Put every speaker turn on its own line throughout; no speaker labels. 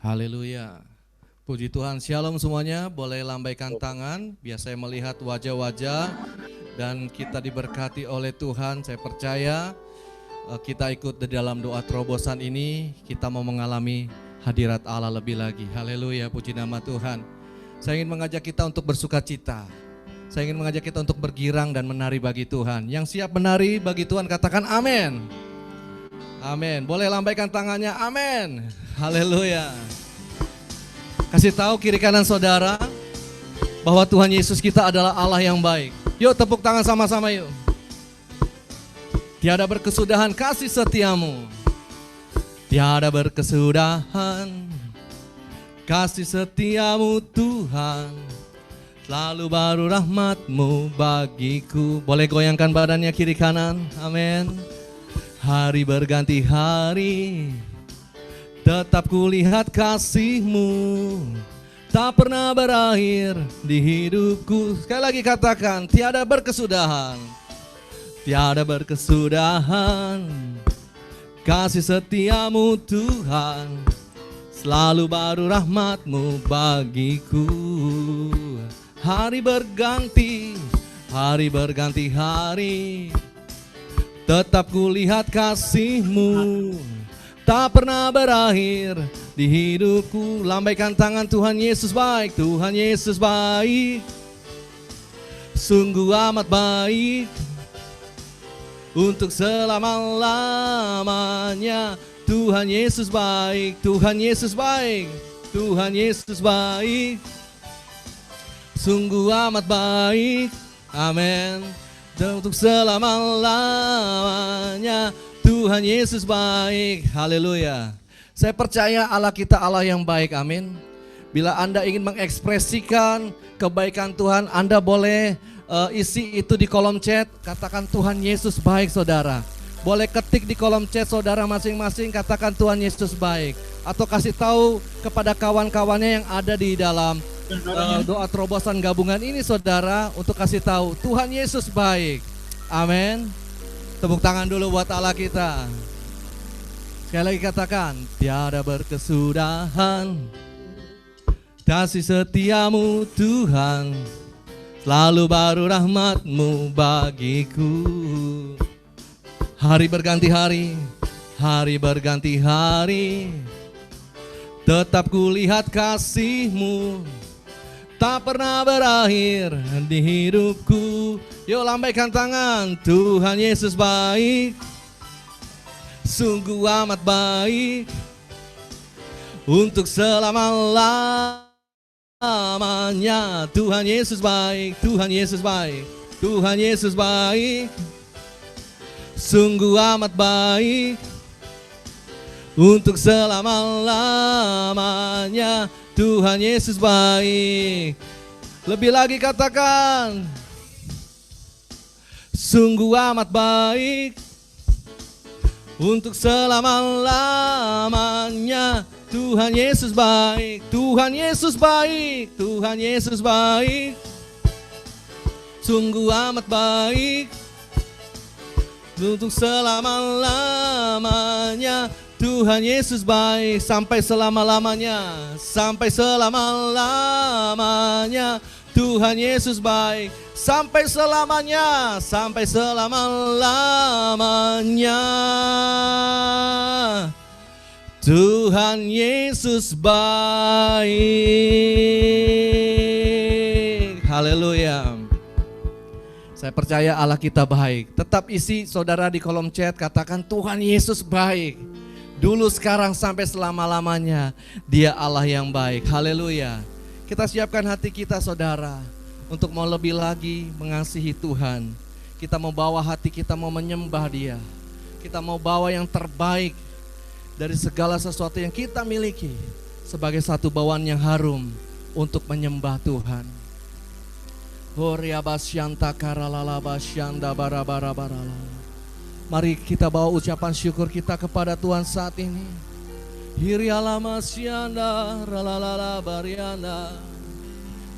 Haleluya. Puji Tuhan, shalom semuanya, boleh lambaikan tangan, biar saya melihat wajah-wajah dan kita diberkati oleh Tuhan. Saya percaya kita ikut di dalam doa terobosan ini, kita mau mengalami hadirat Allah lebih lagi. Haleluya, puji nama Tuhan. Saya ingin mengajak kita untuk bersuka cita. Saya ingin mengajak kita untuk bergirang dan menari bagi Tuhan. Yang siap menari bagi Tuhan katakan amin. Amin. Boleh lambaikan tangannya, amin. Haleluya. Kasih tahu kiri kanan saudara bahwa Tuhan Yesus kita adalah Allah yang baik. Yuk tepuk tangan sama-sama yuk. Tiada berkesudahan kasih setiamu. Tiada berkesudahan kasih setiamu Tuhan. Selalu baru rahmat-Mu bagiku. Boleh goyangkan badannya kiri kanan. Amin. Hari berganti hari, tetap kulihat kasih-Mu, tak pernah berakhir di hidupku. Sekali lagi katakan, tiada berkesudahan. Tiada berkesudahan kasih setiamu Tuhan. Selalu baru rahmat-Mu bagiku. Hari berganti hari, tetap kulihat kasih-Mu, tak pernah berakhir di hidupku. Lambaikan tangan, Tuhan Yesus baik, Tuhan Yesus baik, sungguh amat baik, untuk selama-lamanya. Tuhan Yesus baik, Tuhan Yesus baik, Tuhan Yesus baik, sungguh amat baik, amin, untuk selama-lamanya. Tuhan Yesus baik, haleluya. Saya percaya Allah kita Allah yang baik, amin. Bila Anda ingin mengekspresikan kebaikan Tuhan, Anda boleh isi itu di kolom chat, katakan Tuhan Yesus baik saudara. Boleh ketik di kolom chat saudara masing-masing, katakan Tuhan Yesus baik. Atau kasih tahu kepada kawan-kawannya yang ada di dalam doa terobosan gabungan ini saudara, untuk kasih tahu Tuhan Yesus baik, amin. Tepuk tangan dulu buat Allah kita. Sekali lagi katakan, tiada berkesudahan kasih setiamu Tuhan, selalu baru rahmat-Mu bagiku. Hari berganti hari, hari berganti hari, tetap kulihat kasih-Mu, tak pernah berakhir di hidupku. Yuk lambaikan tangan, Tuhan Yesus baik, sungguh amat baik, untuk selama-lamanya. Tuhan Yesus baik, Tuhan Yesus baik, Tuhan Yesus baik, sungguh amat baik, untuk selama-lamanya. Tuhan Yesus baik. Lebih lagi katakan, sungguh amat baik, untuk selama-lamanya. Tuhan Yesus baik, Tuhan Yesus baik, Tuhan Yesus baik, sungguh amat baik, untuk selama-lamanya. Tuhan Yesus baik, sampai selama-lamanya, sampai selama-lamanya. Tuhan Yesus baik, sampai selamanya, sampai selama-lamanya. Tuhan Yesus baik, haleluya. Saya percaya Allah kita baik. Tetap isi saudara di kolom chat, katakan Tuhan Yesus baik. Dulu, sekarang, sampai selama-lamanya. Dia Allah yang baik, haleluya. Kita siapkan hati kita saudara, untuk mau lebih lagi mengasihi Tuhan. Kita mau bawa hati kita, mau menyembah Dia. Kita mau bawa yang terbaik dari segala sesuatu yang kita miliki, sebagai satu bawaan yang harum untuk menyembah Tuhan. Mari kita bawa ucapan syukur kita kepada Tuhan saat ini.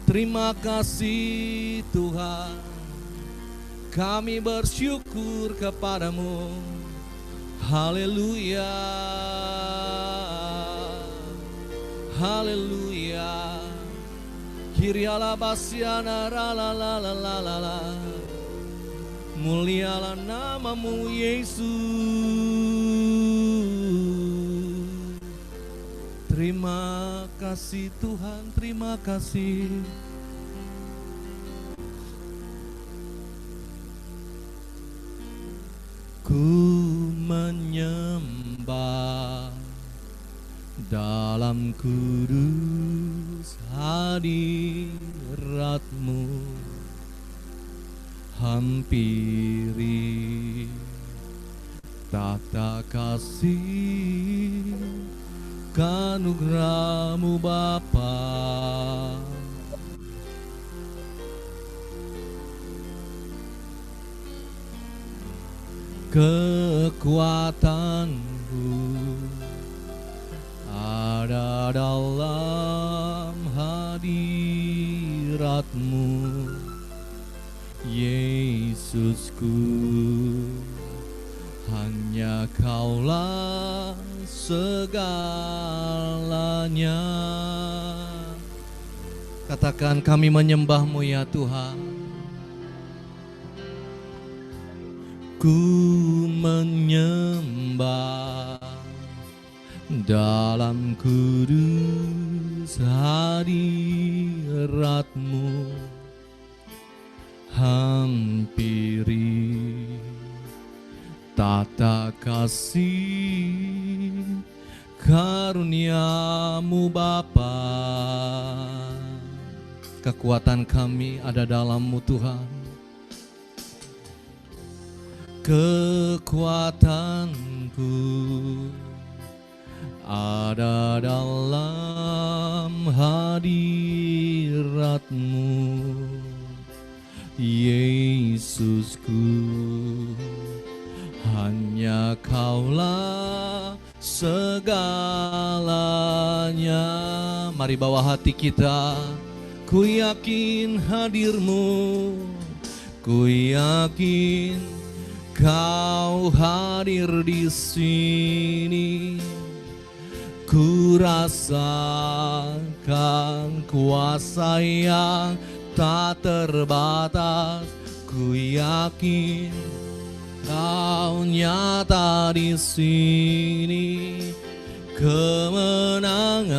Terima kasih Tuhan, kami bersyukur kepadamu. Haleluya. Haleluya. Kiriala basyana la la la la la la. Mulialah namamu Yesus. Terima kasih Tuhan, terima kasih. Ku menyembah dalam kudus hadirat-Mu, hampiri tata kasih kanugerah-Mu Bapa. Kekuatanku ada dalam hadirat-Mu, Yesusku. Hanya Kaulah segalanya. Katakan, kami menyembah-Mu ya Tuhan. Ku menyembah dalam kudus hadirat-Mu, hampiri tata kasih karunia-Mu Bapa. Kekuatan kami ada dalam-Mu Tuhan. Kekuatanku ada dalam hadirat-Mu, Yesusku. Hanya Kaulah segalanya. Mari bawa hati kita. Ku yakin hadir-Mu, ku yakin Kau hadir di sini. Ku rasakan kuasa yang tak terbatas. Ku yakin Kau nyata di sini. Kemenangan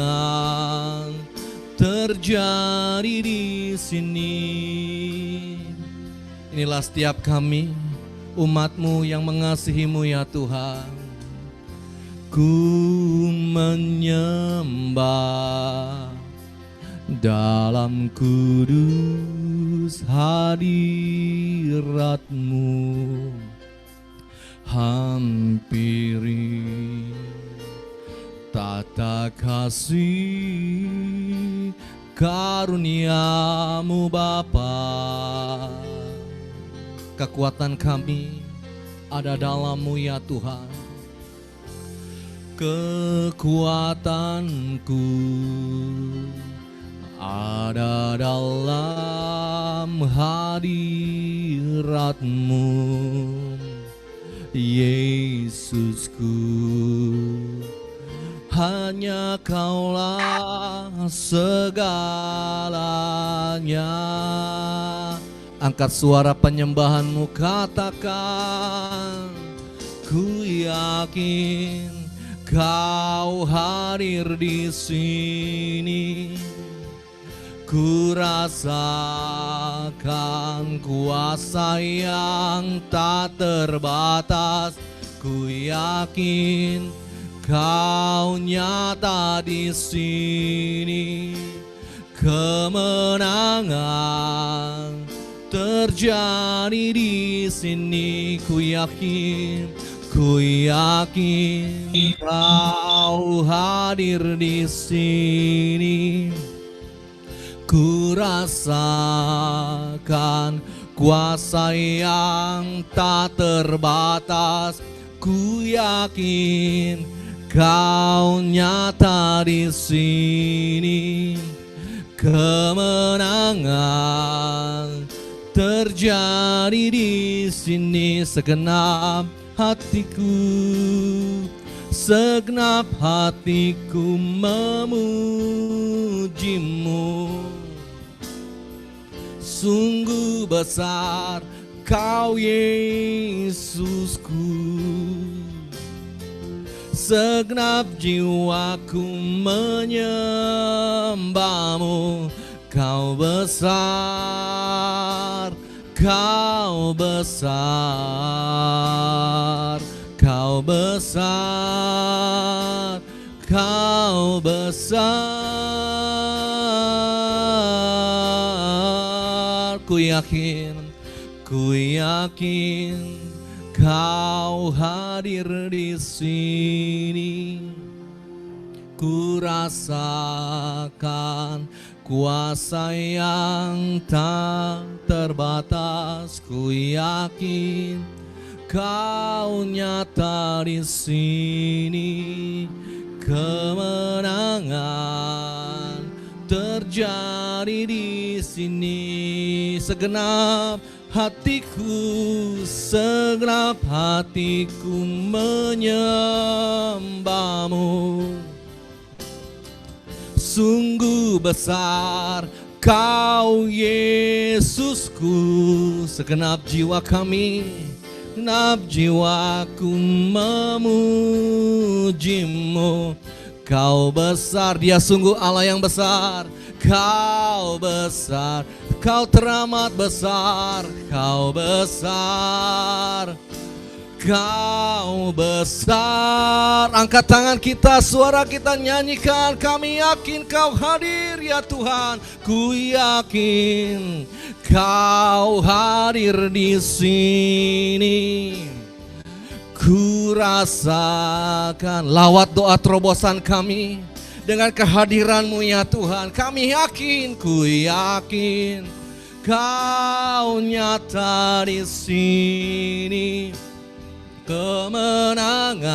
terjadi di sini. Inilah setiap kami, umat-Mu yang mengasihi-Mu ya Tuhan. Ku menyembah dalam kudus hadirat-Mu, hampiri tata kasih karunia-Mu Bapa. Kekuatan kami ada dalam-Mu ya Tuhan. Kekuatanku ada dalam hadirat-Mu, Yesusku. Hanya Kaulah segalanya. Angkat suara penyembahan-Mu, katakan, ku yakin Kau hadir di sini. Ku rasakan kuasa yang tak terbatas. Ku yakin Kau nyata di sini. Kemenangan terjadi di sini. Ku yakin Kau hadir di sini. Ku rasakan kuasa yang tak terbatas. Ku yakin Kau nyata di sini. Kemenangan terjadi di sini. Segenap hatiku segenap hatiku memujimu. Sungguh besar Kau Yesusku, segenap jiwaku menyembahmu. Kau besar, Kau besar, Kau besar, Kau besar. Ku yakin Kau hadir di sini. Ku rasakan kuasa yang tak terbatas. Ku yakin Kau nyata di sini. Kemenangan terjadi di sini. Segenap hatiku menyembahmu. Sungguh besar Kau Yesusku, segenap jiwa kami, segenap jiwaku memujimu. Kau besar, Dia sungguh Allah yang besar. Kau besar, Kau teramat besar. Kau besar, Kau besar. Angkat tangan kita, suara kita nyanyikan. Kami yakin Kau hadir ya Tuhan. Ku yakin Kau hadir di sini. Ku rasakan lawat doa terobosan kami dengan kehadiran-Mu ya Tuhan. Kami yakin, ku yakin Kau nyata di sini. Kemenangan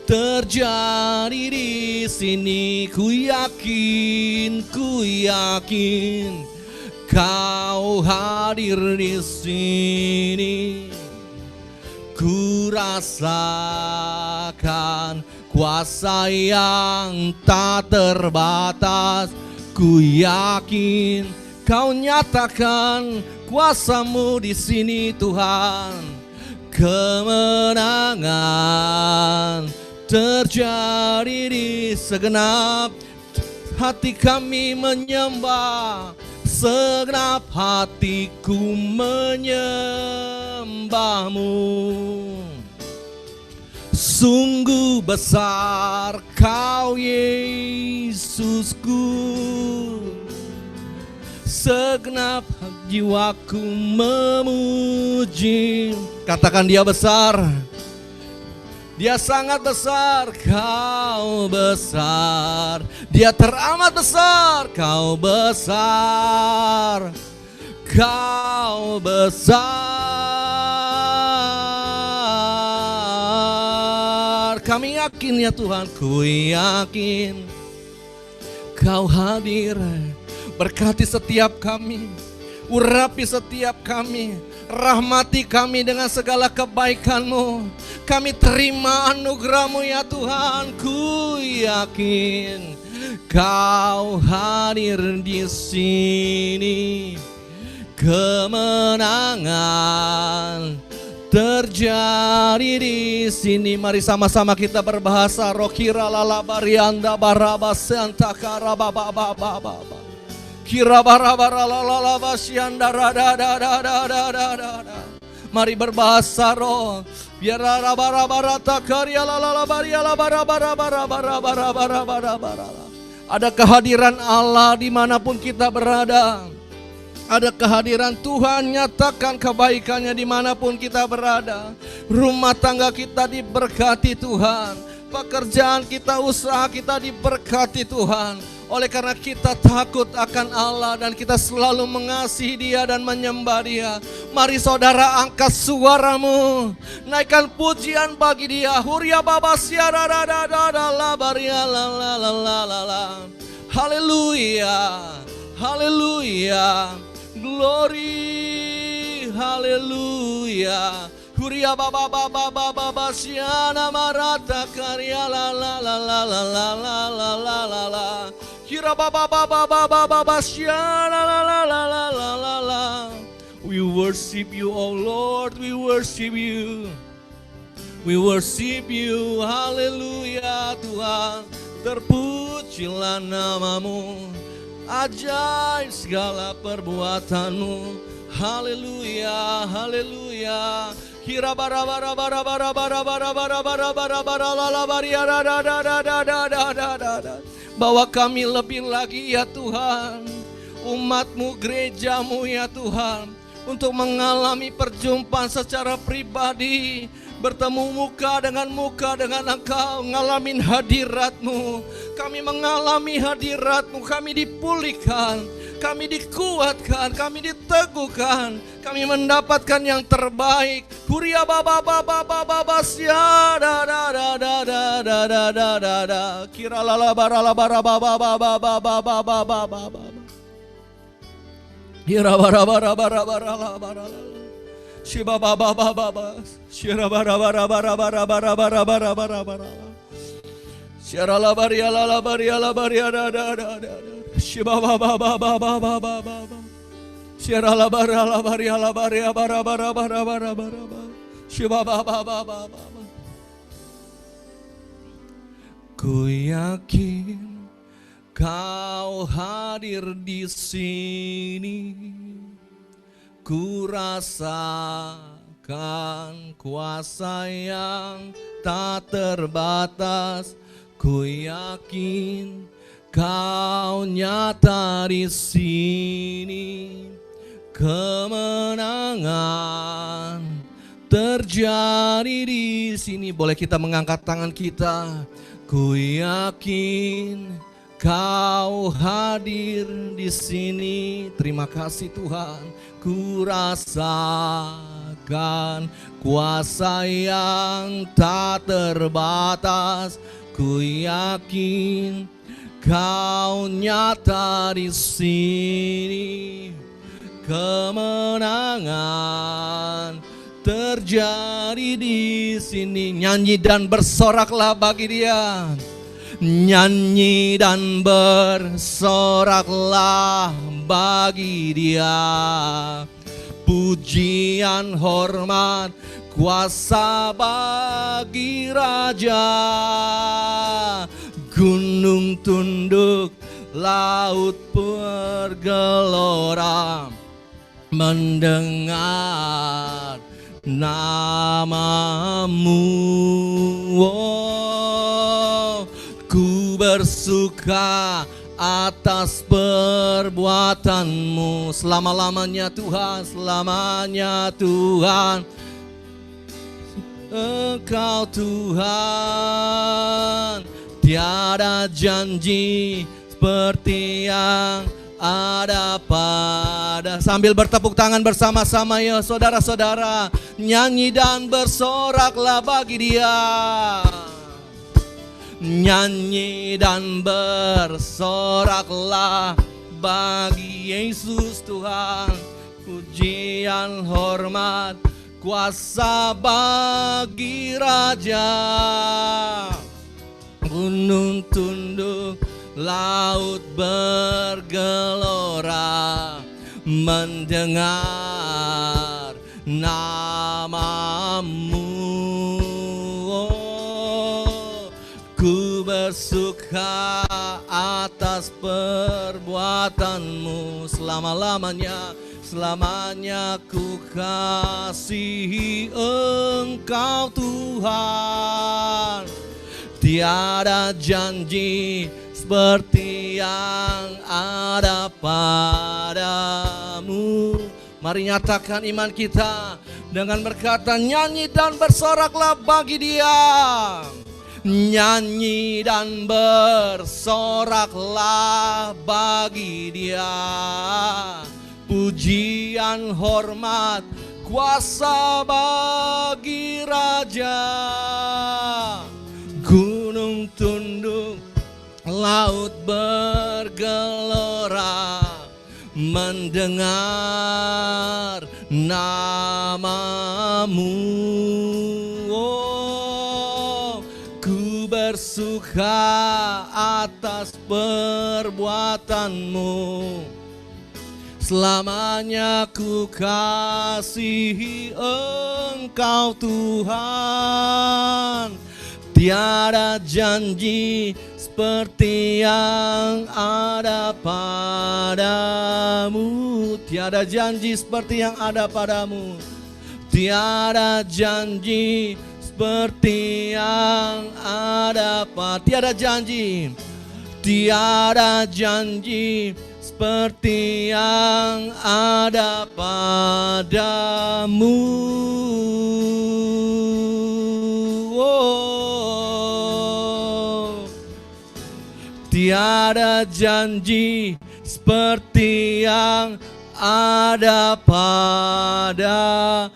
terjadi di sini. Ku yakin Kau hadir di sini. Ku rasakan kuasa yang tak terbatas. Ku yakin Kau nyatakan kuasa-Mu di sini Tuhan. Kemenangan terjadi di segenap hati kami menyembah. Segenap hatiku menyembah-Mu. Sungguh besar Kau Yesusku, segenap jiwaku memuji. Katakan Dia besar, Dia sangat besar. Kau besar, Dia teramat besar. Kau besar, Kau besar. Kami yakin ya Tuhan, ku yakin Kau hadir. Berkati setiap kami, urapi setiap kami, rahmati kami dengan segala kebaikan-Mu. Kami terima anugerah-Mu ya Tuhan. Ku yakin Kau hadir di sini. Kemenangan terjadi di sini. Mari sama-sama kita berbahasa Rokira lala barianda baraba santa karababa. Kira bara la basyanda rada. Mari berbahasa roh. Biar bara takarya la baria la bara. Ada kehadiran Allah dimanapun kita berada. Ada kehadiran Tuhan, nyatakan kebaikannya dimanapun kita berada. Rumah tangga kita diberkati Tuhan. Pekerjaan kita, usaha kita diberkati Tuhan. Oleh karena kita takut akan Allah dan kita selalu mengasihi Dia dan menyembah Dia. Mari saudara angkat suaramu, naikkan pujian bagi Dia. Huria babasya la baria la. Haleluya, haleluya, glory, haleluya. Kuria baba baba baba basiana marata karya la la la la la la la la la la la. Kira baba baba baba baba siana la la la la la la la. We worship you, oh Lord, we worship you. We worship you, haleluya Tuhan. Terpujilah namamu, ajaib segala perbuatanmu. Haleluya, haleluya. Kira bara bara bara bara bara bara bara bara bara bara la baria da da da da da da da da da. Bawa kami lebih lagi ya Tuhan, umatmu, gerejamu ya Tuhan, untuk mengalami perjumpaan secara pribadi, bertemu muka dengan Engkau, ngalamin hadirat-Mu. Kami mengalami hadirat-Mu, kami dipulihkan, kami dikuatkan, kami diteguhkan, kami mendapatkan yang terbaik. Kuria baba baba baba basya da da da da da da da da da da. Kira la bara baba baba baba baba baba baba. Kira bara bara bara bara bara. Shiba baba baba baba. Shira bara bara bara bara bara bara bara bara bara. Shira la baria la baria la baria da da da da. Shiba baba baba baba baba. Shira la baria la baria bara bara bara bara bara. Shiba baba baba baba. Ku yakin Kau hadir di sini, ku rasakan kuasa yang tak terbatas. Ku yakin Kau nyata di sini, kemenangan terjadi di sini. Boleh kita mengangkat tangan kita. Ku yakin Kau hadir di sini. Terima kasih Tuhan. Ku rasakan kuasa yang tak terbatas. Ku yakin Kau nyata di sini, kemenangan terjadi di sini. Nyanyi dan bersoraklah bagi Dia. Nyanyi dan bersoraklah bagi Dia. Pujian, hormat, kuasa bagi Raja. Gunung tunduk, laut bergelora mendengar namamu. Oh, ku bersuka atas perbuatanmu. Selama-lamanya Tuhan, selamanya Tuhan. Engkau Tuhan, tiada janji seperti yang ada pada. Sambil bertepuk tangan bersama-sama ya saudara-saudara. Nyanyi dan bersoraklah bagi Dia. Nyanyi dan bersoraklah bagi Yesus Tuhan. Pujian, hormat, kuasa bagi Raja. Gunung tunduk, laut bergelora mendengar namamu. Oh, ku bersuka atas perbuatanmu. Selama-lamanya, selamanya ku kasihi Engkau Tuhan. Tiada janji seperti yang ada padamu. Mari nyatakan iman kita dengan berkata, nyanyi dan bersoraklah bagi Dia. Nyanyi dan bersoraklah bagi Dia. Pujian, hormat, kuasa bagi Raja. Gunung tunduk, laut bergelora mendengar namamu. Oh, ku bersuka atas perbuatanmu. Selamanya ku kasihi Engkau Tuhan. Tiada janji seperti yang ada padamu. Tiada janji seperti yang ada padamu. Tiada janji seperti yang ada padamu. Tiada janji. Tiada janji seperti yang ada padamu. Oh, tiada janji seperti yang ada padamu.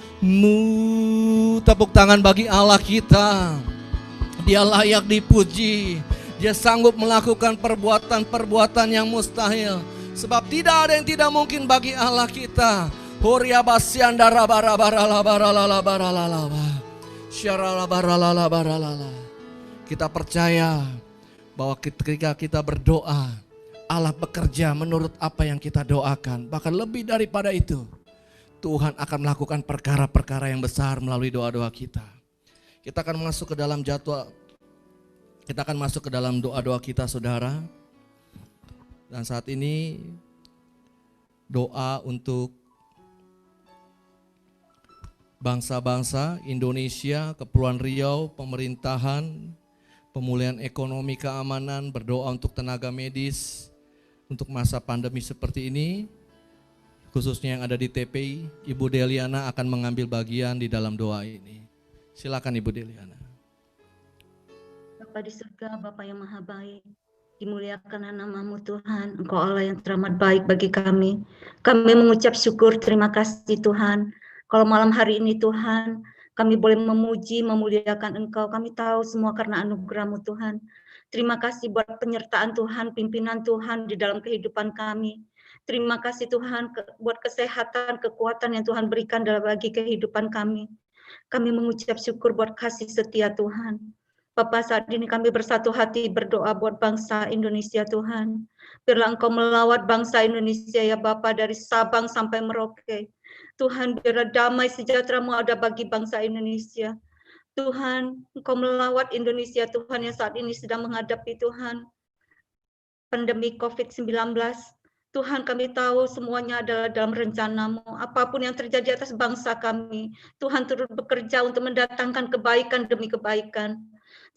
Tepuk tangan bagi Allah kita. Dia layak dipuji. Dia sanggup melakukan perbuatan-perbuatan yang mustahil. Sebab tidak ada yang tidak mungkin bagi Allah kita. Kita percaya bahwa ketika kita berdoa, Allah bekerja menurut apa yang kita doakan. Bahkan lebih daripada itu, Tuhan akan melakukan perkara-perkara yang besar melalui doa-doa kita. Kita akan masuk ke dalam doa-doa kita, saudara. Dan saat ini doa untuk bangsa-bangsa Indonesia, Kepulauan Riau, pemerintahan, pemulihan ekonomi, keamanan, berdoa untuk tenaga medis, untuk masa pandemi seperti ini, khususnya yang ada di TPI. Ibu Deliana akan mengambil bagian di dalam doa ini. Silakan Ibu Deliana.
Bapa di surga, Bapa yang maha baik, dimuliakan namamu Tuhan, Engkau Allah yang teramat baik bagi kami. Kami mengucap syukur, terima kasih Tuhan. Kalau malam hari ini Tuhan, kami boleh memuji, memuliakan Engkau. Kami tahu semua karena anugerah-Mu Tuhan. Terima kasih buat penyertaan Tuhan, pimpinan Tuhan di dalam kehidupan kami. Terima kasih Tuhan buat kesehatan, kekuatan yang Tuhan berikan dalam bagi kehidupan kami. Kami mengucap syukur buat kasih setia Tuhan. Bapak, saat ini kami bersatu hati berdoa buat bangsa Indonesia Tuhan. Biarlah Engkau melawat bangsa Indonesia ya Bapak, dari Sabang sampai Merauke. Tuhan, biarlah damai sejahtera-Mu ada bagi bangsa Indonesia. Tuhan, Engkau melawat Indonesia Tuhan yang saat ini sedang menghadapi Tuhan pandemi COVID-19. Tuhan, kami tahu semuanya adalah dalam rencana-Mu. Apapun yang terjadi atas bangsa kami, Tuhan turut bekerja untuk mendatangkan kebaikan demi kebaikan.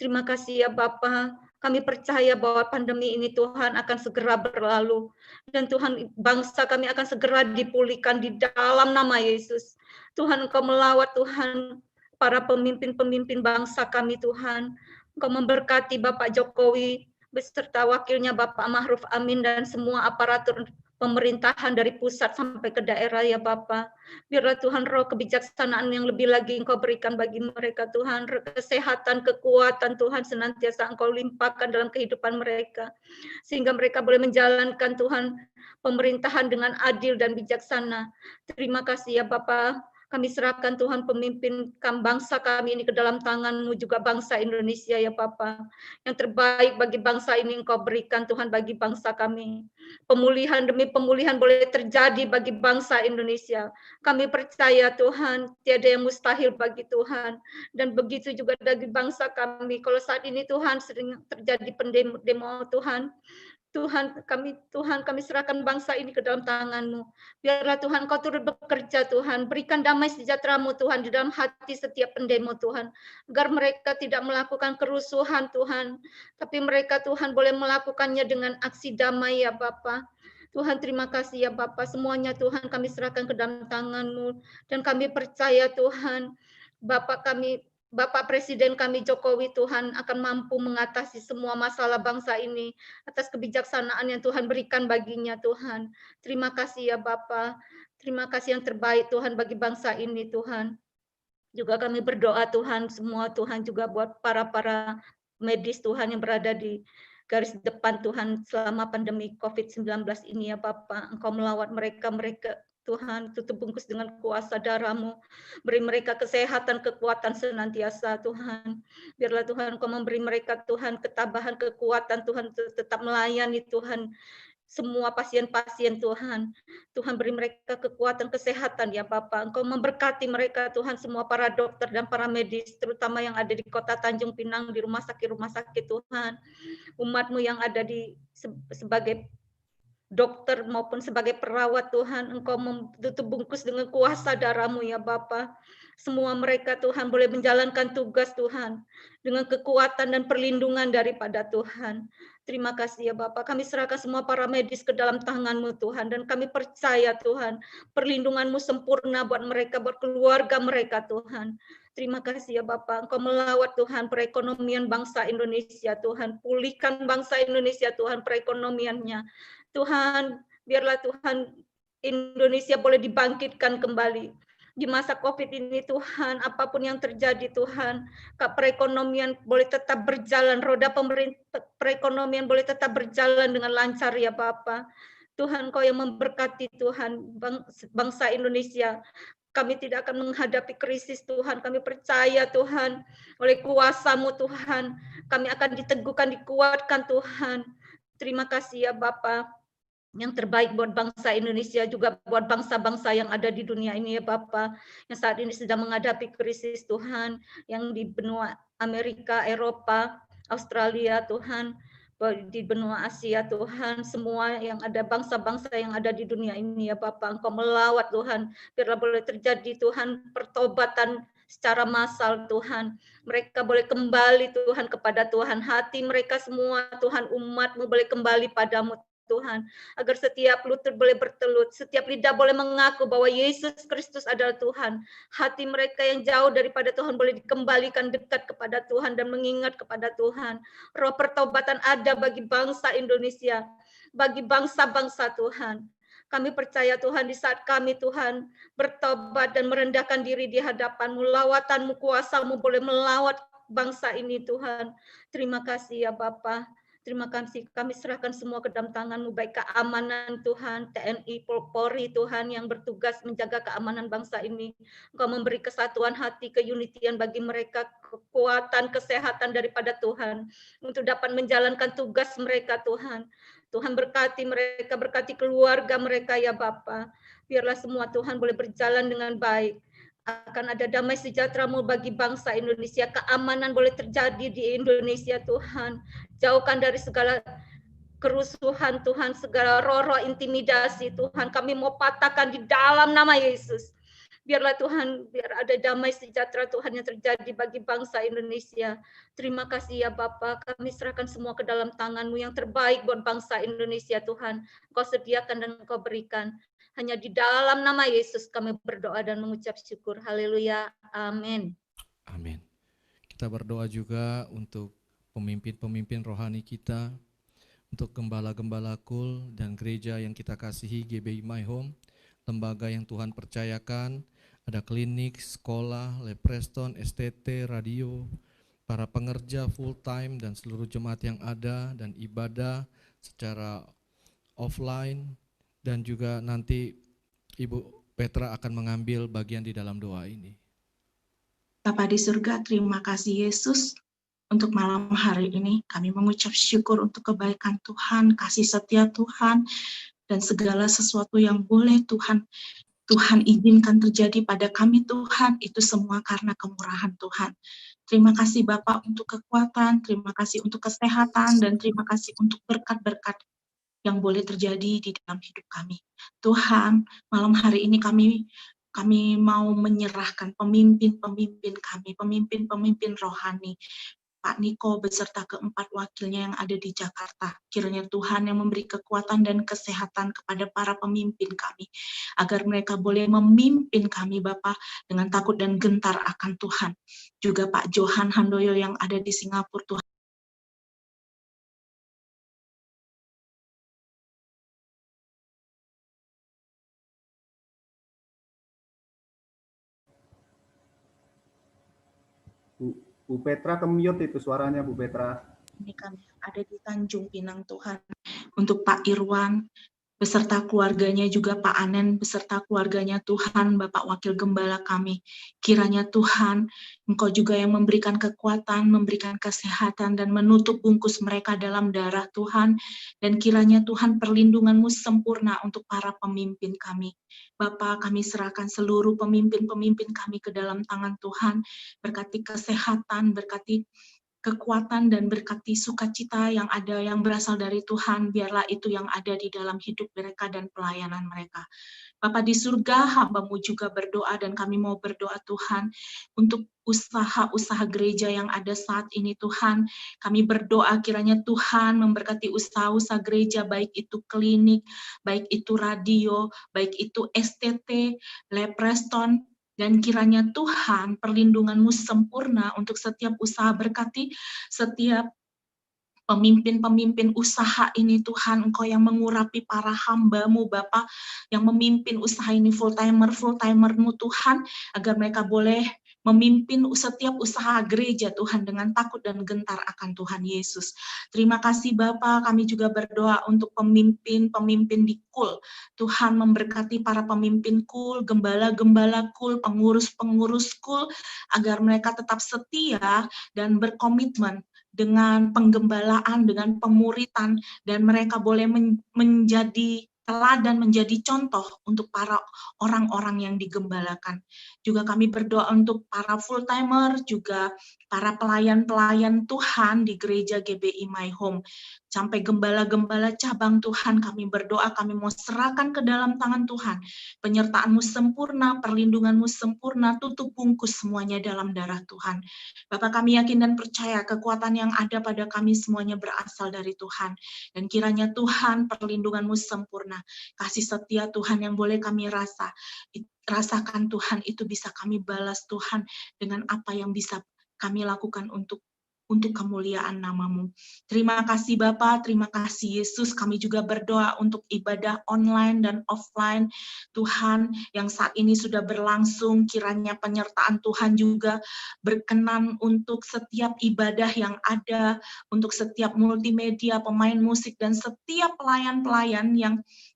Terima kasih ya Bapa. Kami percaya bahwa pandemi ini Tuhan akan segera berlalu. Dan Tuhan, bangsa kami akan segera dipulihkan di dalam nama Yesus. Tuhan, Engkau melawat Tuhan para pemimpin-pemimpin bangsa kami Tuhan. Engkau memberkati Bapak Jokowi beserta wakilnya Bapak Ma'ruf Amin dan semua aparatur pemerintahan dari pusat sampai ke daerah ya Bapa. Biarlah Tuhan roh kebijaksanaan yang lebih lagi Engkau berikan bagi mereka Tuhan. Kesehatan, kekuatan Tuhan senantiasa Engkau limpahkan dalam kehidupan mereka. Sehingga mereka boleh menjalankan Tuhan pemerintahan dengan adil dan bijaksana. Terima kasih ya Bapa. Kami serahkan Tuhan pemimpin bangsa kami ini ke dalam tangan-Mu, juga bangsa Indonesia ya Bapa. Yang terbaik bagi bangsa ini Engkau berikan Tuhan bagi bangsa kami. Pemulihan demi pemulihan boleh terjadi bagi bangsa Indonesia. Kami percaya Tuhan, tiada yang mustahil bagi Tuhan. Dan begitu juga bagi bangsa kami. Kalau saat ini Tuhan sering terjadi pendemo Tuhan. Tuhan kami serahkan bangsa ini ke dalam tangan-Mu. Biarlah Tuhan Kau turut bekerja Tuhan. Berikan damai sejahtera-Mu Tuhan di dalam hati setiap pendemo Tuhan. Agar mereka tidak melakukan kerusuhan Tuhan. Tapi mereka Tuhan boleh melakukannya dengan aksi damai ya Bapa. Tuhan terima kasih ya Bapa. Semuanya Tuhan kami serahkan ke dalam tangan-Mu. Dan kami percaya Tuhan Bapak Presiden kami Jokowi Tuhan akan mampu mengatasi semua masalah bangsa ini atas kebijaksanaan yang Tuhan berikan baginya Tuhan. Terima kasih ya Bapa. Terima kasih yang terbaik Tuhan bagi bangsa ini Tuhan. Juga kami berdoa Tuhan semua Tuhan juga buat para medis Tuhan yang berada di garis depan Tuhan selama pandemi COVID-19 ini ya Bapa. Engkau melawat mereka Tuhan, tutup bungkus dengan kuasa darah-Mu. Beri mereka kesehatan, kekuatan senantiasa, Tuhan. Biarlah Tuhan Engkau memberi mereka, Tuhan, ketabahan, kekuatan, Tuhan, untuk tetap melayani, Tuhan, semua pasien-pasien, Tuhan. Tuhan beri mereka kekuatan, kesehatan, ya Bapak. Engkau memberkati mereka, Tuhan, semua para dokter dan para medis, terutama yang ada di kota Tanjung Pinang, di rumah sakit, Tuhan. Umat-Mu yang ada di sebagai dokter maupun sebagai perawat, Tuhan, Engkau tutup bungkus dengan kuasa darah-Mu, ya Bapa. Semua mereka, Tuhan, boleh menjalankan tugas, Tuhan, dengan kekuatan dan perlindungan daripada Tuhan. Terima kasih, ya Bapa. Kami serahkan semua para medis ke dalam tangan-Mu, Tuhan, dan kami percaya, Tuhan, perlindungan-Mu sempurna buat mereka, buat keluarga mereka, Tuhan. Terima kasih, ya Bapak. Engkau melawat, Tuhan, perekonomian bangsa Indonesia, Tuhan. Pulihkan bangsa Indonesia, Tuhan, perekonomiannya. Tuhan, biarlah Tuhan Indonesia boleh dibangkitkan kembali. Di masa COVID ini, Tuhan, apapun yang terjadi, Tuhan, perekonomian boleh tetap berjalan, roda perekonomian boleh tetap berjalan dengan lancar, ya Bapa. Tuhan, Kau yang memberkati, Tuhan, bangsa Indonesia. Kami tidak akan menghadapi krisis, Tuhan. Kami percaya, Tuhan, oleh kuasa-Mu, Tuhan. Kami akan diteguhkan, dikuatkan, Tuhan. Terima kasih, ya Bapa. Yang terbaik buat bangsa Indonesia, juga buat bangsa-bangsa yang ada di dunia ini, ya Bapa, yang saat ini sedang menghadapi krisis, Tuhan, yang di benua Amerika, Eropa, Australia, Tuhan, di benua Asia, Tuhan, semua yang ada bangsa-bangsa yang ada di dunia ini, ya Bapa, Engkau melawat, Tuhan, biarlah boleh terjadi, Tuhan, pertobatan secara massal, Tuhan. Mereka boleh kembali, Tuhan, kepada Tuhan. Hati mereka semua, Tuhan, umat-Mu boleh kembali padamu, Tuhan, agar setiap lutut boleh bertelut, setiap lidah boleh mengaku bahwa Yesus Kristus adalah Tuhan. Hati mereka yang jauh daripada Tuhan boleh dikembalikan dekat kepada Tuhan dan mengingat kepada Tuhan. Roh pertobatan ada bagi bangsa Indonesia, bagi bangsa-bangsa, Tuhan. Kami percaya, Tuhan, di saat kami, Tuhan, bertobat dan merendahkan diri di hadapan-Mu, lawatan-Mu, kuasa-Mu boleh melawat bangsa ini, Tuhan. Terima kasih, ya Bapa. Terima kasih, kami serahkan semua ke dalam tangan-Mu, baik keamanan, Tuhan, TNI, Polri, Tuhan, yang bertugas menjaga keamanan bangsa ini. Engkau memberi kesatuan hati, keunitian bagi mereka, kekuatan, kesehatan daripada Tuhan, untuk dapat menjalankan tugas mereka, Tuhan. Tuhan berkati mereka, berkati keluarga mereka, ya Bapa. Biarlah semua, Tuhan, boleh berjalan dengan baik. Akan ada damai sejahtera-Mu bagi bangsa Indonesia, keamanan boleh terjadi di Indonesia, Tuhan. Jauhkan dari segala kerusuhan, Tuhan, segala roh-roh intimidasi, Tuhan. Kami mau patahkan di dalam nama Yesus. Biarlah Tuhan, biar ada damai sejahtera, Tuhan, yang terjadi bagi bangsa Indonesia. Terima kasih, ya Bapa. Kami serahkan semua ke dalam tangan-Mu yang terbaik buat bangsa Indonesia, Tuhan. Kau sediakan dan Kau berikan. Hanya di dalam nama Yesus kami berdoa dan mengucap syukur. Haleluya. Amin.
Amin. Kita berdoa juga untuk pemimpin-pemimpin rohani kita, untuk gembala-gembala kul dan gereja yang kita kasihi, GBI My Home, lembaga yang Tuhan percayakan, ada klinik, sekolah, Lab Preston, STT, radio, para pengerja full time dan seluruh jemaat yang ada, dan ibadah secara offline, dan juga nanti Ibu Petra akan mengambil bagian di dalam doa ini.
Bapa di surga, terima kasih Yesus untuk malam hari ini. Kami mengucap syukur untuk kebaikan Tuhan, kasih setia Tuhan, dan segala sesuatu yang boleh Tuhan izinkan terjadi pada kami, Tuhan, itu semua karena kemurahan Tuhan. Terima kasih Bapak untuk kekuatan, terima kasih untuk kesehatan, dan terima kasih untuk berkat-berkat yang boleh terjadi di dalam hidup kami. Tuhan, malam hari ini kami mau menyerahkan pemimpin-pemimpin kami, pemimpin-pemimpin rohani, Pak Niko beserta keempat wakilnya yang ada di Jakarta. Kiranya Tuhan yang memberi kekuatan dan kesehatan kepada para pemimpin kami, agar mereka boleh memimpin kami, Bapak, dengan takut dan gentar akan Tuhan. Juga Pak Johan Handoyo yang ada di Singapura, Tuhan.
Bu Petra ke-mute itu suaranya, Bu Petra.
Ini kami ada di Tanjung Pinang, Tuhan. Untuk Pak Irwan, beserta keluarganya juga Pak Anen, beserta keluarganya Tuhan, Bapak Wakil Gembala kami. Kiranya Tuhan, Engkau juga yang memberikan kekuatan, memberikan kesehatan, dan menutup bungkus mereka dalam darah Tuhan. Dan kiranya Tuhan perlindungan-Mu sempurna untuk para pemimpin kami. Bapak, kami serahkan seluruh pemimpin-pemimpin kami ke dalam tangan Tuhan. Berkati kesehatan, berkati kekuatan, dan berkati sukacita yang ada yang berasal dari Tuhan, biarlah itu yang ada di dalam hidup mereka dan pelayanan mereka. Bapa di surga, hamba-Mu juga berdoa, dan kami mau berdoa Tuhan untuk usaha-usaha gereja yang ada saat ini Tuhan. Kami berdoa kiranya Tuhan memberkati usaha-usaha gereja, baik itu klinik, baik itu radio, baik itu STT, Lepreston, dan kiranya Tuhan perlindungan-Mu sempurna untuk setiap usaha, berkati setiap pemimpin-pemimpin usaha ini Tuhan. Engkau yang mengurapi para hamba-Mu Bapa, yang memimpin usaha ini full-timer-Mu Tuhan, agar mereka boleh memimpin setiap usaha gereja Tuhan dengan takut dan gentar akan Tuhan Yesus. Terima kasih Bapa, kami juga berdoa untuk pemimpin-pemimpin di KUL. Tuhan memberkati para pemimpin KUL, gembala-gembala KUL, pengurus-pengurus KUL, agar mereka tetap setia dan berkomitmen dengan penggembalaan, dengan pemuritan, dan mereka boleh menjadi teladan, menjadi contoh untuk para orang-orang yang digembalakan. Juga kami berdoa untuk para full-timer, juga para pelayan-pelayan Tuhan di gereja GBI My Home. Sampai gembala-gembala cabang Tuhan, kami berdoa, kami mau serahkan ke dalam tangan Tuhan. Penyertaan-Mu sempurna, perlindungan-Mu sempurna, tutup bungkus semuanya dalam darah Tuhan. Bapak, kami yakin dan percaya kekuatan yang ada pada kami semuanya berasal dari Tuhan. Dan kiranya Tuhan perlindungan-Mu sempurna. Kasih setia Tuhan yang boleh kami rasakan Tuhan, itu bisa kami balas Tuhan dengan apa yang bisa kami lakukan untuk kemuliaan nama-Mu. Terima kasih Bapa, terima kasih Yesus. Kami juga berdoa untuk ibadah online dan offline Tuhan yang saat ini sudah berlangsung. Kiranya penyertaan Tuhan juga berkenan untuk setiap ibadah yang ada, untuk setiap multimedia, pemain musik, dan setiap pelayan-pelayan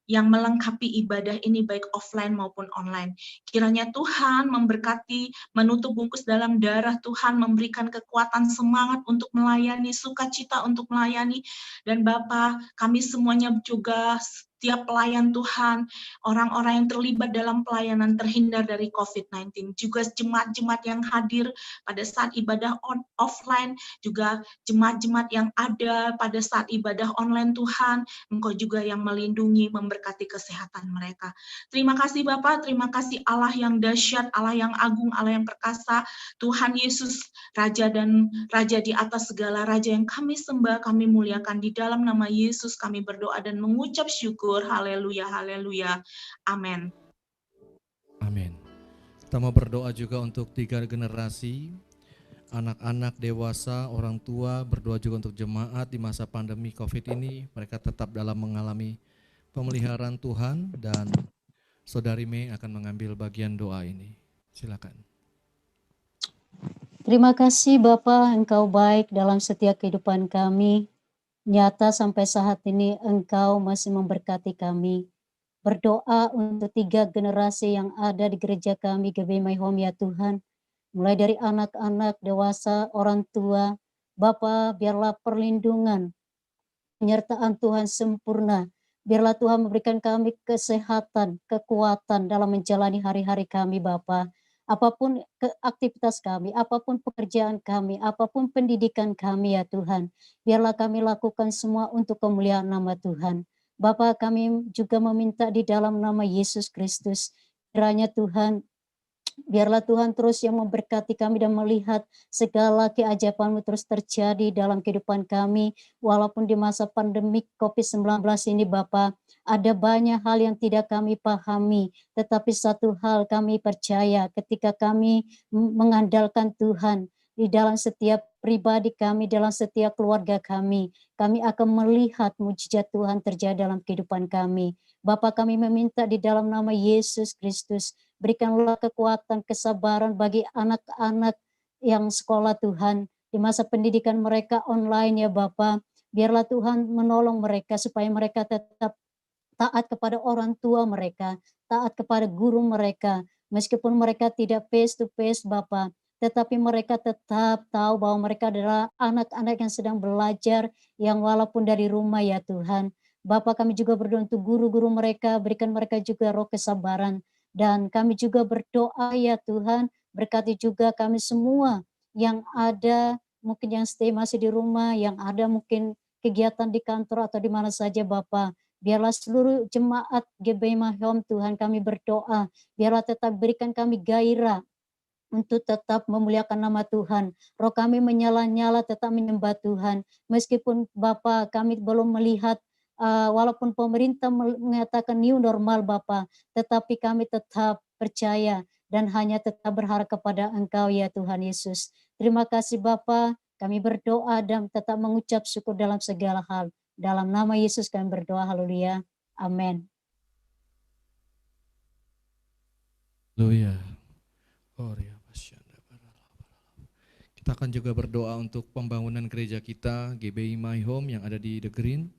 yang melengkapi ibadah ini baik offline maupun online. Kiranya Tuhan memberkati, menutup bungkus dalam darah Tuhan, memberikan kekuatan, semangat untuk melayani, sukacita untuk melayani. Dan Bapa, kami semuanya juga setiap pelayan Tuhan, orang-orang yang terlibat dalam pelayanan terhindar dari COVID-19. Juga jemaat-jemaat yang hadir pada saat ibadah offline, juga jemaat-jemaat yang ada pada saat ibadah online Tuhan, Engkau juga yang melindungi, memberkati kesehatan mereka. Terima kasih Bapa, terima kasih Allah yang dahsyat, Allah yang agung, Allah yang perkasa, Tuhan Yesus, Raja di atas segala raja yang kami sembah, kami muliakan. Di dalam nama Yesus kami berdoa dan mengucap syukur. Haleluya, haleluya. Amin.
Amin. Kita mau berdoa juga untuk 3 generasi, anak-anak, dewasa, orang tua, berdoa juga untuk jemaat di masa pandemi COVID ini, mereka tetap dalam mengalami pemeliharaan Tuhan, dan Saudari Mei akan mengambil bagian doa ini. Silakan.
Terima kasih Bapa, Engkau baik dalam setiap kehidupan kami. Nyata sampai saat ini Engkau masih memberkati kami. Berdoa untuk 3 generasi yang ada di gereja kami, GBI My Home ya Tuhan. Mulai dari anak-anak, dewasa, orang tua. Bapa, biarlah perlindungan, penyertaan Tuhan sempurna. Biarlah Tuhan memberikan kami kesehatan, kekuatan dalam menjalani hari-hari kami Bapa. Apapun aktivitas kami, apapun pekerjaan kami, apapun pendidikan kami ya Tuhan, biarlah kami lakukan semua untuk kemuliaan nama Tuhan. Bapa, kami juga meminta di dalam nama Yesus Kristus, kiranya Tuhan, biarlah Tuhan terus yang memberkati kami dan melihat segala keajaiban-Mu terus terjadi dalam kehidupan kami, walaupun di masa pandemik COVID-19 ini Bapa, ada banyak hal yang tidak kami pahami, tetapi satu hal kami percaya ketika kami mengandalkan Tuhan di dalam setiap pribadi kami, dalam setiap keluarga kami akan melihat mujizat Tuhan terjadi dalam kehidupan kami. Bapa, kami meminta di dalam nama Yesus Kristus, berikanlah kekuatan, kesabaran bagi anak-anak yang sekolah Tuhan, di masa pendidikan mereka online ya Bapa, biarlah Tuhan menolong mereka supaya mereka tetap taat kepada orang tua mereka, taat kepada guru mereka. Meskipun mereka tidak face to face Bapa, tetapi mereka tetap tahu bahwa mereka adalah anak-anak yang sedang belajar, yang walaupun dari rumah ya Tuhan. Bapa, kami juga berdoa untuk guru-guru mereka, berikan mereka juga roh kesabaran. Dan kami juga berdoa ya Tuhan, berkati juga kami semua yang ada, mungkin yang stay masih di rumah, yang ada mungkin kegiatan di kantor atau di mana saja Bapa. Biarlah seluruh jemaat GBI My Home Tuhan, kami berdoa, biarlah tetap berikan kami gairah untuk tetap memuliakan nama Tuhan. Roh kami menyala-nyala tetap menyembah Tuhan. Meskipun Bapa kami belum melihat, walaupun pemerintah mengatakan new normal Bapa, tetapi kami tetap percaya dan hanya tetap berharap kepada Engkau ya Tuhan Yesus. Terima kasih Bapa, kami berdoa dan tetap mengucap syukur dalam segala hal. Dalam nama Yesus kami berdoa, haleluya. Amin.
Haleluya. Kita akan juga berdoa untuk pembangunan gereja kita, GBI My Home yang ada di The Green.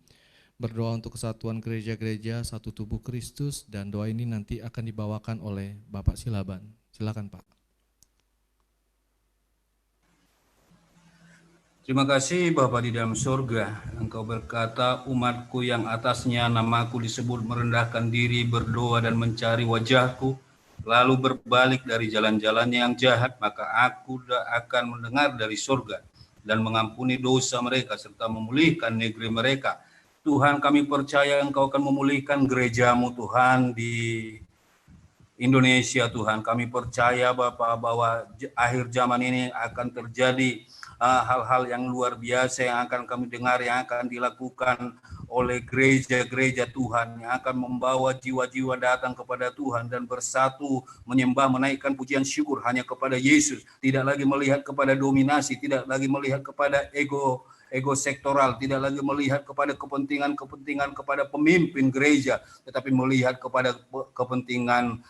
Berdoa untuk kesatuan gereja-gereja, satu tubuh Kristus, dan doa ini nanti akan dibawakan oleh Bapak Silaban. Silakan Pak.
Terima kasih Bapa di dalam surga. Engkau berkata, umatku yang atasnya namaku disebut merendahkan diri, berdoa dan mencari wajahku, lalu berbalik dari jalan-jalannya yang jahat, maka aku akan mendengar dari surga dan mengampuni dosa mereka serta memulihkan negeri mereka. Tuhan, kami percaya Engkau akan memulihkan gerejamu Tuhan di Indonesia Tuhan. Kami percaya Bapa bahwa akhir zaman ini akan terjadi hal-hal yang luar biasa yang akan kami dengar, yang akan dilakukan oleh gereja-gereja Tuhan, yang akan membawa jiwa-jiwa datang kepada Tuhan dan bersatu menyembah, menaikkan pujian syukur hanya kepada Yesus, tidak lagi melihat kepada dominasi, tidak lagi melihat kepada ego sektoral, tidak lagi melihat kepada kepentingan kepada pemimpin gereja, tetapi melihat kepada kepentingan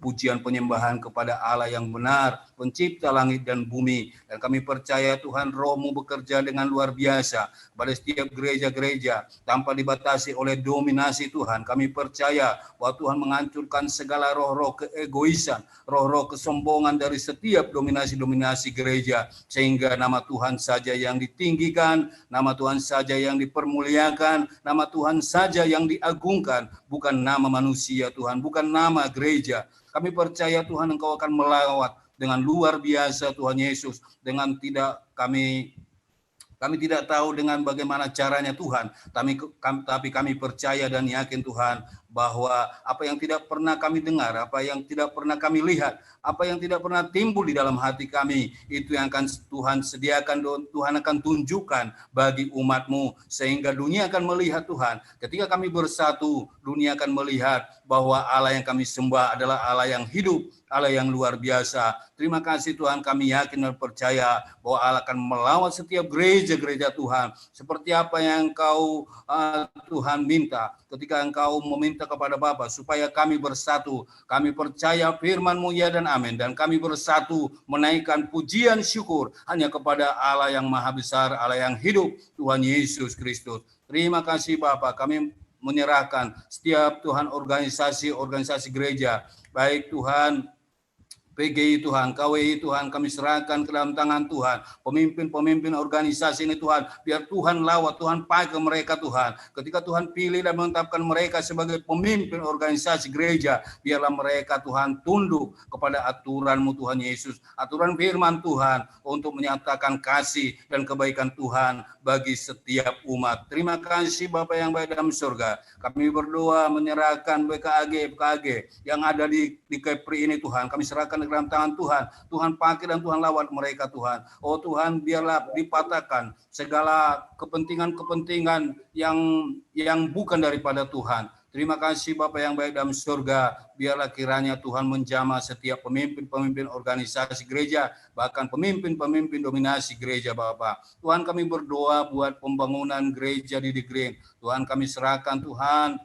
pujian penyembahan kepada Allah yang benar, pencipta langit dan bumi. Dan kami percaya Tuhan, Roh-Mu bekerja dengan luar biasa pada setiap gereja-gereja tanpa dibatasi oleh dominasi Tuhan. Kami percaya bahwa Tuhan menghancurkan segala roh-roh keegoisan, roh-roh kesombongan dari setiap dominasi-dominasi gereja, sehingga nama Tuhan saja yang ditinggikan, nama Tuhan saja yang dipermuliakan, nama Tuhan saja yang diagungkan, bukan nama manusia Tuhan, bukan nama gereja. Kami percaya Tuhan Engkau akan melawat dengan luar biasa Tuhan Yesus, dengan kami tidak tahu dengan bagaimana caranya Tuhan, tapi kami percaya dan yakin Tuhan bahwa apa yang tidak pernah kami dengar, apa yang tidak pernah kami lihat, apa yang tidak pernah timbul di dalam hati kami, itu yang akan Tuhan sediakan, Tuhan akan tunjukkan bagi umat-Mu, sehingga dunia akan melihat Tuhan. Ketika kami bersatu, dunia akan melihat bahwa Allah yang kami sembah adalah Allah yang hidup, Allah yang luar biasa. Terima kasih Tuhan, kami yakin dan percaya bahwa Allah akan melawat setiap gereja-gereja Tuhan, seperti apa yang Engkau Tuhan minta, ketika Engkau meminta kepada Bapa supaya kami bersatu. Kami percaya firman-Mu ya dan amin, dan kami bersatu menaikkan pujian syukur hanya kepada Allah yang maha besar, Allah yang hidup, Tuhan Yesus Kristus. Terima kasih Bapa, kami menyerahkan setiap Tuhan organisasi gereja, baik Tuhan PGI Tuhan, KWI Tuhan, kami serahkan ke dalam tangan Tuhan. Pemimpin-pemimpin organisasi ini Tuhan, biar Tuhan lawat, Tuhan pakai mereka Tuhan. Ketika Tuhan pilih dan menetapkan mereka sebagai pemimpin organisasi gereja, biarlah mereka Tuhan tunduk kepada aturan-Mu Tuhan Yesus, aturan firman Tuhan untuk menyatakan kasih dan kebaikan Tuhan bagi setiap umat. Terima kasih Bapa yang baik dalam surga. Kami berdoa menyerahkan BKAG yang ada di Kepri ini Tuhan. Kami serahkan ke dalam tangan Tuhan. Tuhan pakai dan Tuhan lawat mereka Tuhan. Oh Tuhan, biarlah dipatahkan segala kepentingan yang bukan daripada Tuhan. Terima kasih Bapa yang baik dalam surga. Biarlah kiranya Tuhan menjamah setiap pemimpin-pemimpin organisasi gereja, bahkan pemimpin-pemimpin dominasi gereja Bapa. Tuhan, kami berdoa buat pembangunan gereja di The Green. Tuhan, kami serahkan Tuhan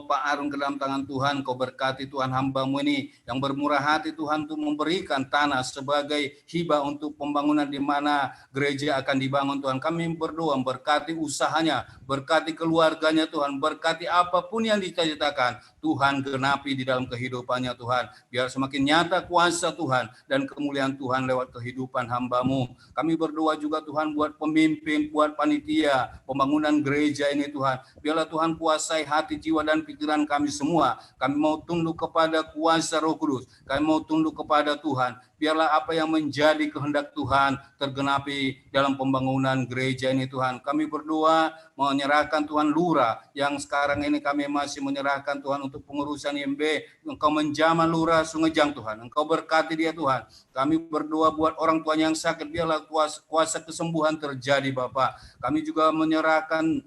Pak Arun ke dalam tangan Tuhan, Kau berkati Tuhan hamba-Mu ini yang bermurah hati Tuhan untuk memberikan tanah sebagai hibah untuk pembangunan di mana gereja akan dibangun Tuhan. Kami berdoa berkati usahanya, berkati keluarganya Tuhan, berkati apapun yang dicita-citakan Tuhan genapi di dalam kehidupannya Tuhan. Biar semakin nyata kuasa Tuhan dan kemuliaan Tuhan lewat kehidupan hamba-Mu. Kami berdoa juga Tuhan buat pemimpin, buat panitia, pembangunan gereja ini Tuhan. Biarlah Tuhan kuasai hati, jiwa, dan pikiran kami semua. Kami mau tunduk kepada kuasa Roh Kudus. Kami mau tunduk kepada Tuhan. Biarlah apa yang menjadi kehendak Tuhan tergenapi dalam pembangunan gereja ini Tuhan. Kami berdoa menyerahkan Tuhan lurah yang sekarang ini kami masih menyerahkan Tuhan untuk pengurusan IMB. Engkau menjamah lurah Sungejang Tuhan. Engkau berkati dia Tuhan. Kami berdoa buat orang tua yang sakit. Biarlah kuasa kesembuhan terjadi Bapak. Kami juga menyerahkan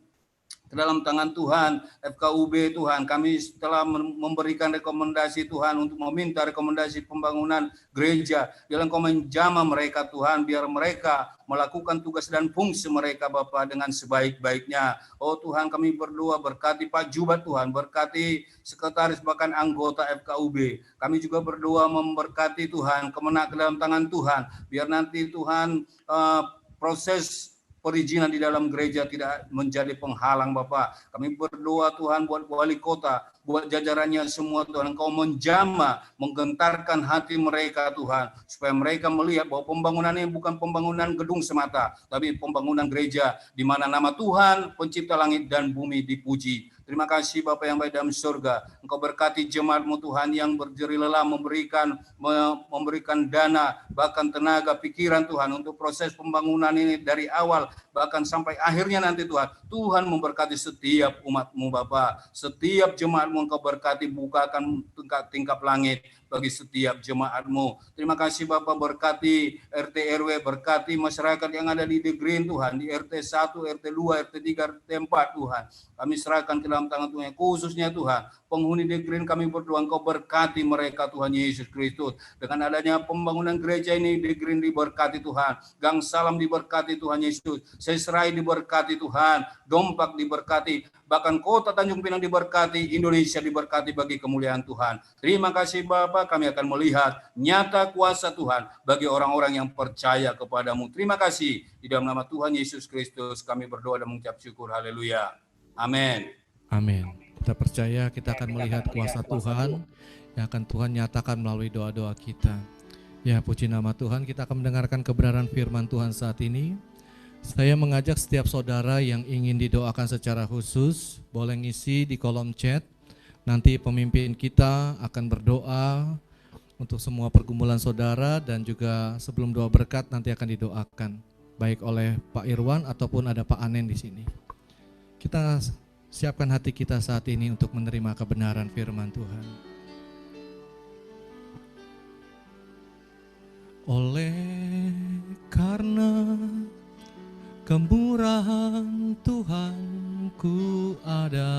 ke dalam tangan Tuhan, FKUB Tuhan, kami telah memberikan rekomendasi Tuhan untuk meminta rekomendasi pembangunan gereja. Biar Engkau menjamah mereka Tuhan, biar mereka melakukan tugas dan fungsi mereka Bapa dengan sebaik-baiknya. Oh Tuhan, kami berdoa berkati Pak Jubat Tuhan, berkati sekretaris bahkan anggota FKUB. Kami juga berdoa memberkati Tuhan, kemenak ke dalam tangan Tuhan, biar nanti Tuhan proses perizinan di dalam gereja tidak menjadi penghalang Bapak. Kami berdoa Tuhan buat wali kota, buat jajarannya semua Tuhan. Engkau menjamah, menggentarkan hati mereka Tuhan. Supaya mereka melihat bahwa pembangunan ini bukan pembangunan gedung semata, tapi pembangunan gereja di mana nama Tuhan, pencipta langit dan bumi dipuji. Terima kasih Bapak yang baik dalam surga. Engkau berkati jemaat-Mu Tuhan yang berjerih lelah memberikan dana, bahkan tenaga, pikiran Tuhan untuk proses pembangunan ini dari awal bahkan sampai akhirnya nanti Tuhan. Tuhan memberkati setiap umat-Mu Bapak. Setiap jemaat-Mu Engkau berkati, bukakan tingkap langit bagi setiap jemaat-Mu. Terima kasih Bapak, berkati RT RW, berkati masyarakat yang ada di The Green Tuhan, di RT 1, RT 2, RT 3, RT 4 Tuhan. Kami serahkan ke dalam tangan Tuhan, khususnya Tuhan, penghuni The Green kami berdoa Engkau berkati mereka Tuhan Yesus Kristus. Dengan adanya pembangunan gereja ini, The Green diberkati Tuhan, Gang Salam diberkati Tuhan Yesus, Seserai diberkati Tuhan, Dompak diberkati, bahkan kota Tanjung Pinang diberkati, Indonesia diberkati bagi kemuliaan Tuhan. Terima kasih Bapak, kami akan melihat nyata kuasa Tuhan bagi orang-orang yang percaya kepadamu. Terima kasih, di dalam nama Tuhan Yesus Kristus kami berdoa dan mengucap syukur. Haleluya. Amin.
Amin. Kita percaya kita akan melihat kuasa Tuhan yang akan Tuhan nyatakan melalui doa-doa kita. Ya, puji nama Tuhan, kita akan mendengarkan kebenaran firman Tuhan saat ini. Saya mengajak setiap saudara yang ingin didoakan secara khusus, boleh ngisi di kolom chat. Nanti pemimpin kita akan berdoa untuk semua pergumulan saudara, dan juga sebelum doa berkat nanti akan didoakan baik oleh Pak Irwan ataupun ada Pak Anen di sini. Kita siapkan hati kita saat ini untuk menerima kebenaran firman Tuhan. Oleh karena kemurahan Tuhan ku ada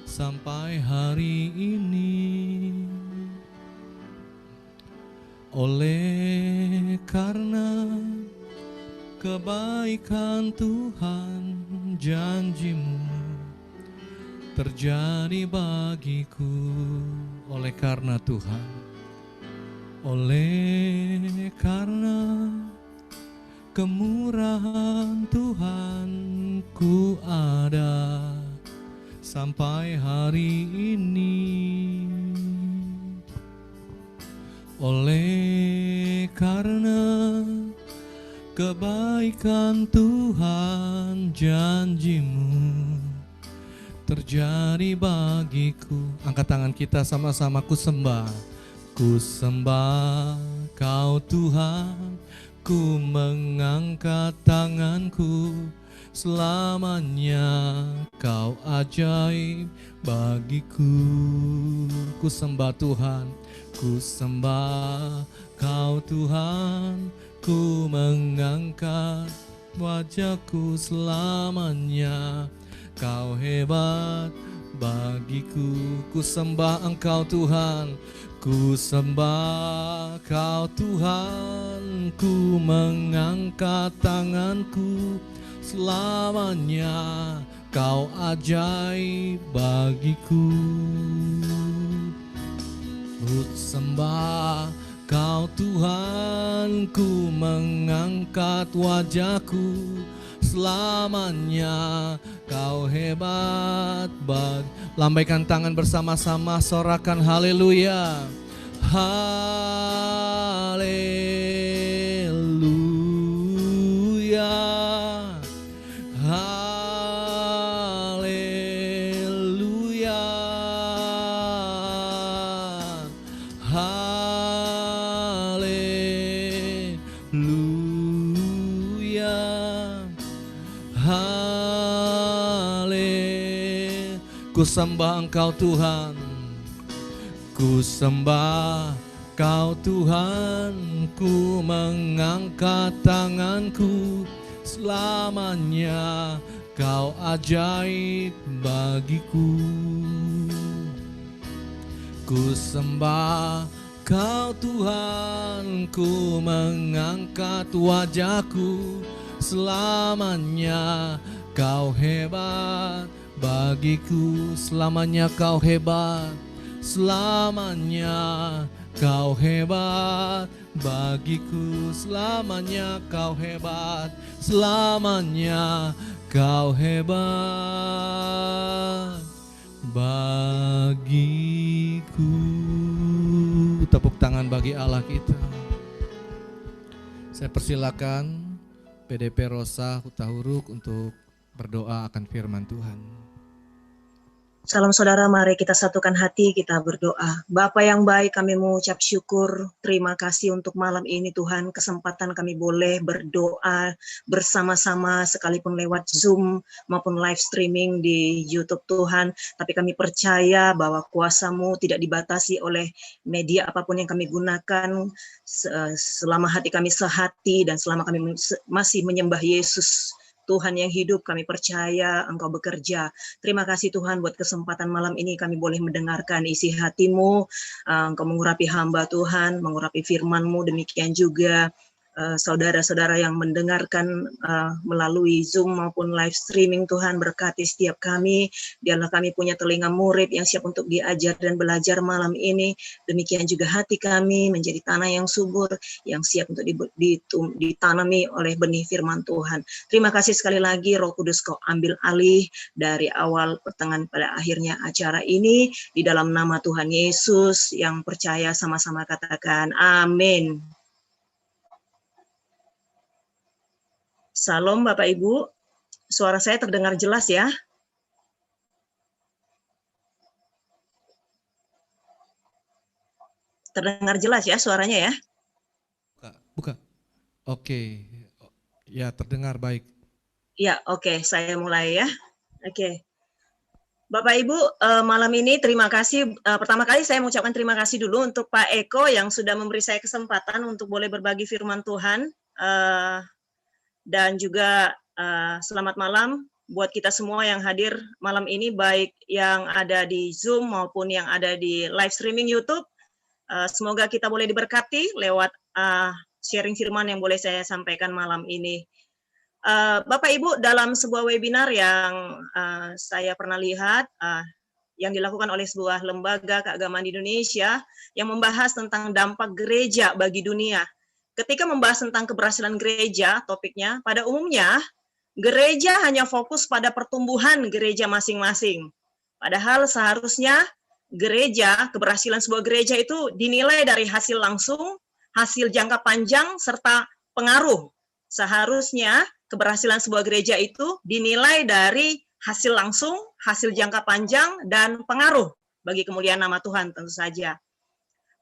sampai hari ini. Oleh karena kebaikan Tuhan, janji-Mu terjadi bagiku. Oleh karena Tuhan, oleh karena kemurahan Tuhan ku ada sampai hari ini. Oleh karena kebaikan Tuhan, janji-Mu terjadi bagiku. Angkat tangan kita sama-sama, ku sembah Kau Tuhan. Ku mengangkat tanganku, selamanya Kau ajaib bagiku. Ku sembah Tuhan, ku sembah Kau Tuhan. Ku mengangkat wajahku, selamanya Kau hebat bagiku. Ku sembah Engkau Tuhan, ku sembah Kau Tuhan. Ku mengangkat tanganku, selamanya Kau ajaib bagiku. Ku sembah Kau Tuhan, ku mengangkat wajahku. Selamanya Kau hebat. Lambaikan tangan bersama-sama, sorakan haleluya. Haleluya. Haleluya. Haleluya. Ku sembah Engkau Tuhan, ku sembah Kau Tuhan, ku mengangkat tanganku. Selamanya Kau ajaib bagiku. Ku sembah Kau Tuhan, ku mengangkat wajahku. Selamanya Kau hebat bagiku. Selamanya Kau hebat, selamanya Kau hebat bagiku. Selamanya Kau hebat, selamanya Kau hebat bagiku. Tepuk tangan bagi Allah kita. Saya persilakan PDP Rosa Hutahuruk untuk berdoa akan firman Tuhan.
Salam saudara, mari kita satukan hati, kita berdoa. Bapa yang baik, kami mengucap syukur, terima kasih untuk malam ini Tuhan, kesempatan kami boleh berdoa bersama-sama sekalipun lewat Zoom maupun live streaming di YouTube Tuhan. Tapi kami percaya bahwa kuasa-Mu tidak dibatasi oleh media apapun yang kami gunakan. Selama hati kami sehati dan selama kami masih menyembah Yesus Tuhan yang hidup, kami percaya Engkau bekerja. Terima kasih Tuhan buat kesempatan malam ini kami boleh mendengarkan isi hati-Mu. Engkau mengurapi hamba Tuhan, mengurapi firman-Mu, demikian juga saudara-saudara yang mendengarkan melalui Zoom maupun live streaming. Tuhan berkati setiap kami, biarlah kami punya telinga murid yang siap untuk diajar dan belajar malam ini. Demikian juga hati kami menjadi tanah yang subur, yang siap untuk ditanami oleh benih firman Tuhan. Terima kasih sekali lagi Roh Kudus, Kau ambil alih dari awal pertengahan pada akhirnya acara ini. Di dalam nama Tuhan Yesus yang percaya sama-sama katakan amin. Salam Bapak Ibu, suara saya terdengar jelas ya? Terdengar jelas ya suaranya ya?
Buka. Oke. Ya, terdengar baik.
Ya, oke, saya mulai ya. Oke. Bapak Ibu, malam ini terima kasih. Pertama kali saya mengucapkan terima kasih dulu untuk Pak Eko yang sudah memberi saya kesempatan untuk boleh berbagi firman Tuhan. Dan juga selamat malam buat kita semua yang hadir malam ini, baik yang ada di Zoom maupun yang ada di live streaming YouTube. Semoga kita boleh diberkati lewat sharing firman yang boleh saya sampaikan malam ini. Bapak Ibu, dalam sebuah webinar yang saya pernah lihat, yang dilakukan oleh sebuah lembaga keagamaan di Indonesia yang membahas tentang dampak gereja bagi dunia. Ketika membahas tentang keberhasilan gereja, topiknya, pada umumnya, gereja hanya fokus pada pertumbuhan gereja masing-masing. Padahal seharusnya gereja, keberhasilan sebuah gereja itu dinilai dari hasil langsung, hasil jangka panjang, serta pengaruh. Seharusnya keberhasilan sebuah gereja itu dinilai dari hasil langsung, hasil jangka panjang, dan pengaruh bagi kemuliaan nama Tuhan tentu saja.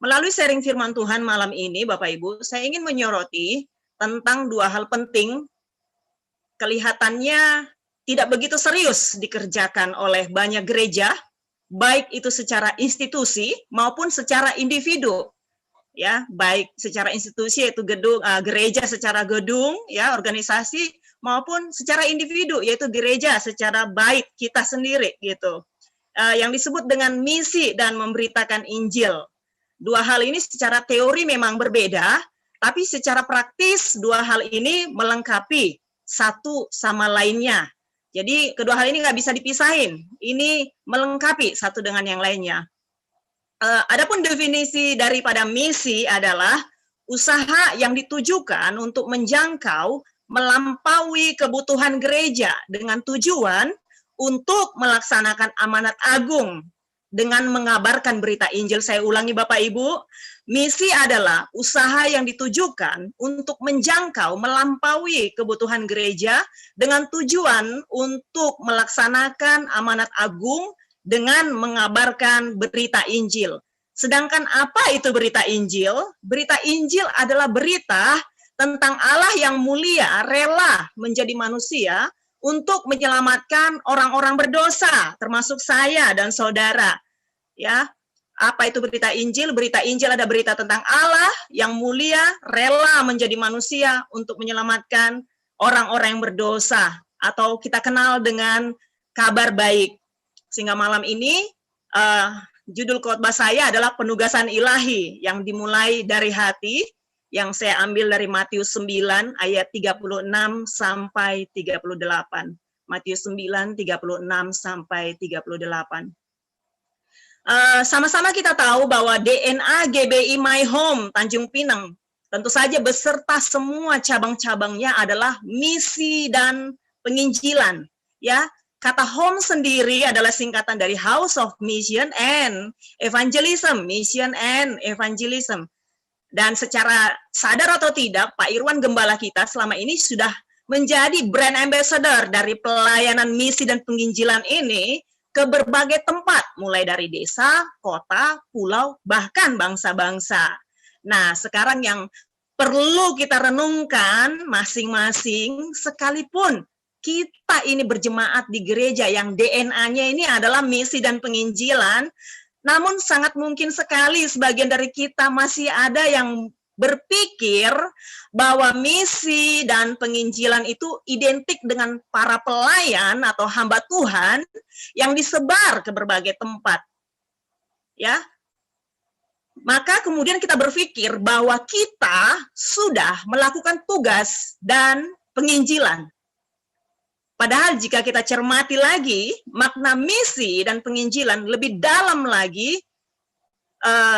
Melalui sharing firman Tuhan malam ini, Bapak Ibu, saya ingin menyoroti tentang dua hal penting. Kelihatannya tidak begitu serius dikerjakan oleh banyak gereja, baik itu secara institusi maupun secara individu. Ya, baik secara institusi yaitu gedung, gereja secara gedung, ya, organisasi, maupun secara individu yaitu gereja secara baik kita sendiri gitu. Yang disebut dengan misi dan memberitakan Injil. Dua hal ini secara teori memang berbeda, tapi secara praktis dua hal ini melengkapi satu sama lainnya. Jadi kedua hal ini nggak bisa dipisahin. Ini melengkapi satu dengan yang lainnya. Adapun definisi daripada misi adalah usaha yang ditujukan untuk menjangkau, melampaui kebutuhan gereja dengan tujuan untuk melaksanakan amanat agung dengan mengabarkan berita Injil. Saya ulangi Bapak Ibu, misi adalah usaha yang ditujukan untuk menjangkau, melampaui kebutuhan gereja dengan tujuan untuk melaksanakan amanat agung dengan mengabarkan berita Injil. Sedangkan apa itu berita Injil? Berita Injil adalah berita tentang Allah yang mulia, rela menjadi manusia untuk menyelamatkan orang-orang berdosa, termasuk saya dan saudara. Ya, apa itu berita Injil? Berita Injil ada berita tentang Allah yang mulia, rela menjadi manusia untuk menyelamatkan orang-orang yang berdosa, atau kita kenal dengan kabar baik. Sehingga malam ini judul khotbah saya adalah penugasan ilahi yang dimulai dari hati, yang saya ambil dari Matius 9 ayat 36 sampai 38. Matius 9, 36 sampai 38. Sama-sama kita tahu bahwa DNA GBI My Home Tanjung Pinang tentu saja beserta semua cabang-cabangnya adalah misi dan penginjilan. Ya, kata home sendiri adalah singkatan dari House of Mission and Evangelism, Mission and Evangelism. Dan secara sadar atau tidak, Pak Irwan Gembala kita selama ini sudah menjadi brand ambassador dari pelayanan misi dan penginjilan ini ke berbagai tempat, mulai dari desa, kota, pulau, bahkan bangsa-bangsa. Nah, sekarang yang perlu kita renungkan masing-masing, sekalipun kita ini berjemaat di gereja yang DNA-nya ini adalah misi dan penginjilan, namun sangat mungkin sekali sebagian dari kita masih ada yang berpikir bahwa misi dan penginjilan itu identik dengan para pelayan atau hamba Tuhan yang disebar ke berbagai tempat. Ya. Maka kemudian kita berpikir bahwa kita sudah melakukan tugas dan penginjilan. Padahal jika kita cermati lagi, makna misi dan penginjilan lebih dalam lagi,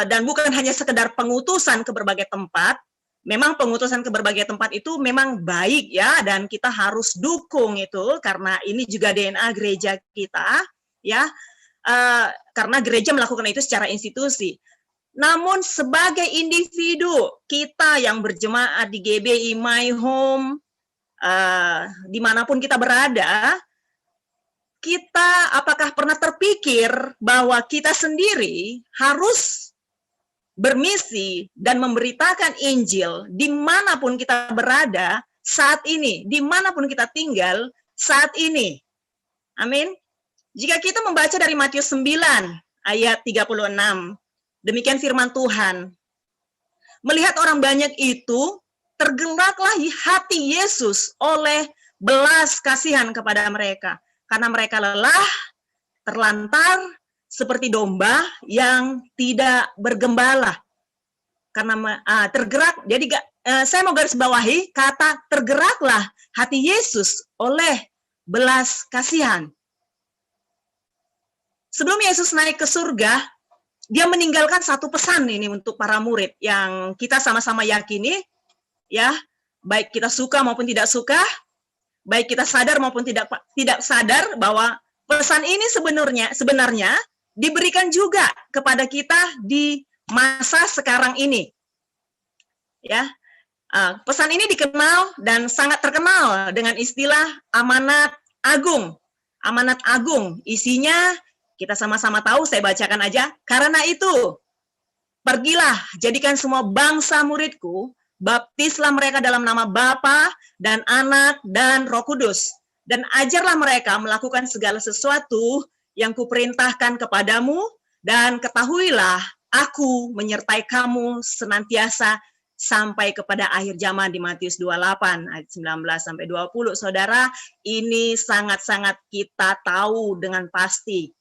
dan bukan hanya sekedar pengutusan ke berbagai tempat. Memang pengutusan ke berbagai tempat itu memang baik ya, dan kita harus dukung itu, karena ini juga DNA gereja kita, ya, karena gereja melakukan itu secara institusi. Namun sebagai individu, kita yang berjemaat di GBI My Home, dimanapun kita berada, kita apakah pernah terpikir bahwa kita sendiri harus bermisi dan memberitakan Injil dimanapun kita berada saat ini, dimanapun kita tinggal saat ini. Amin. Jika kita membaca dari Matius 9 ayat 36, demikian firman Tuhan. Melihat orang banyak itu, tergeraklah hati Yesus oleh belas kasihan kepada mereka, karena mereka lelah, terlantar, seperti domba yang tidak bergembala. Karena tergerak, jadi saya mau garis bawahi kata tergeraklah hati Yesus oleh belas kasihan. Sebelum Yesus naik ke surga, dia meninggalkan satu pesan ini untuk para murid yang kita sama-sama yakini, ya, baik kita suka maupun tidak suka, baik kita sadar maupun tidak sadar, bahwa pesan ini sebenarnya diberikan juga kepada kita di masa sekarang ini. Ya, pesan ini dikenal dan sangat terkenal dengan istilah amanat agung. Amanat agung, isinya kita sama-sama tahu, saya bacakan aja. Karena itu, pergilah, jadikan semua bangsa muridku, baptislah mereka dalam nama Bapa dan Anak dan Roh Kudus, dan ajarlah mereka melakukan segala sesuatu yang kuperintahkan kepadamu, dan ketahuilah aku menyertai kamu senantiasa sampai kepada akhir zaman, di Matius 28 ayat 19 sampai 20. Saudara, ini sangat-sangat kita tahu dengan pasti.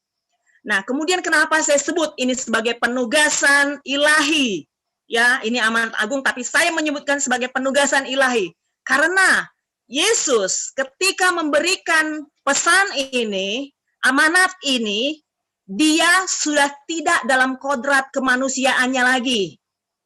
Nah, kemudian kenapa saya sebut ini sebagai penugasan ilahi? Ya, ini amanat agung, tapi saya menyebutkan sebagai penugasan ilahi. Karena Yesus ketika memberikan pesan ini, amanat ini, dia sudah tidak dalam kodrat kemanusiaannya lagi.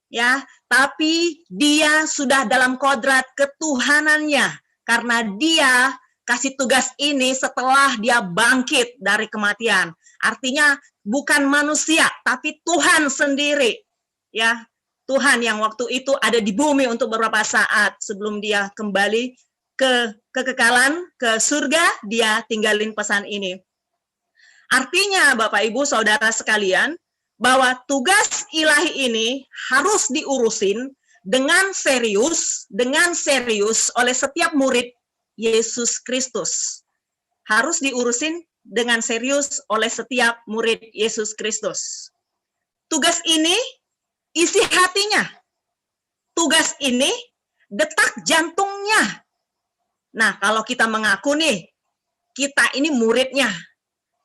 Ya, tapi dia sudah dalam kodrat ketuhanannya karena dia kasih tugas ini setelah dia bangkit dari kematian. Artinya bukan manusia, tapi Tuhan sendiri. Ya, Tuhan yang waktu itu ada di bumi untuk beberapa saat sebelum dia kembali ke kekekalan, ke surga, dia tinggalin pesan ini. Artinya Bapak Ibu Saudara sekalian, bahwa tugas ilahi ini harus diurusin dengan serius oleh setiap murid Yesus Kristus. Harus diurusin dengan serius oleh setiap murid Yesus Kristus. Tugas ini isi hatinya. Tugas ini detak jantungnya. Nah, kalau kita mengaku nih, kita ini muridnya,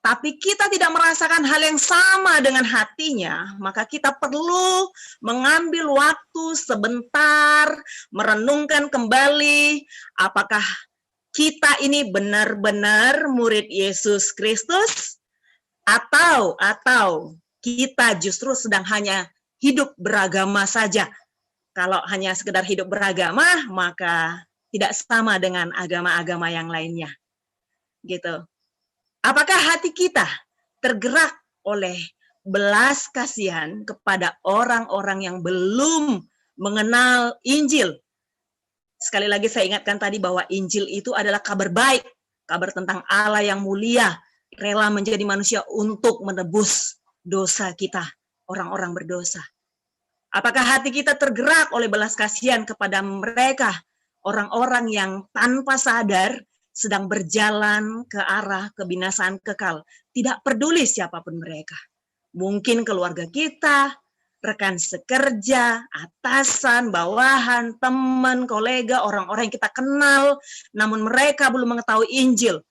tapi kita tidak merasakan hal yang sama dengan hatinya, maka kita perlu mengambil waktu sebentar, merenungkan kembali, apakah kita ini benar-benar murid Yesus Kristus, atau kita justru sedang hanya hidup beragama saja. Kalau hanya sekedar hidup beragama, maka tidak sama dengan agama-agama yang lainnya. Gitu. Apakah hati kita tergerak oleh belas kasihan kepada orang-orang yang belum mengenal Injil? Sekali lagi saya ingatkan tadi bahwa Injil itu adalah kabar baik, kabar tentang Allah yang mulia, rela menjadi manusia untuk menebus dosa kita, orang-orang berdosa. Apakah hati kita tergerak oleh belas kasihan kepada mereka, orang-orang yang tanpa sadar sedang berjalan ke arah kebinasaan kekal. Tidak peduli siapapun mereka. Mungkin keluarga kita, rekan sekerja, atasan, bawahan, teman, kolega, orang-orang yang kita kenal, namun mereka belum mengetahui Injil.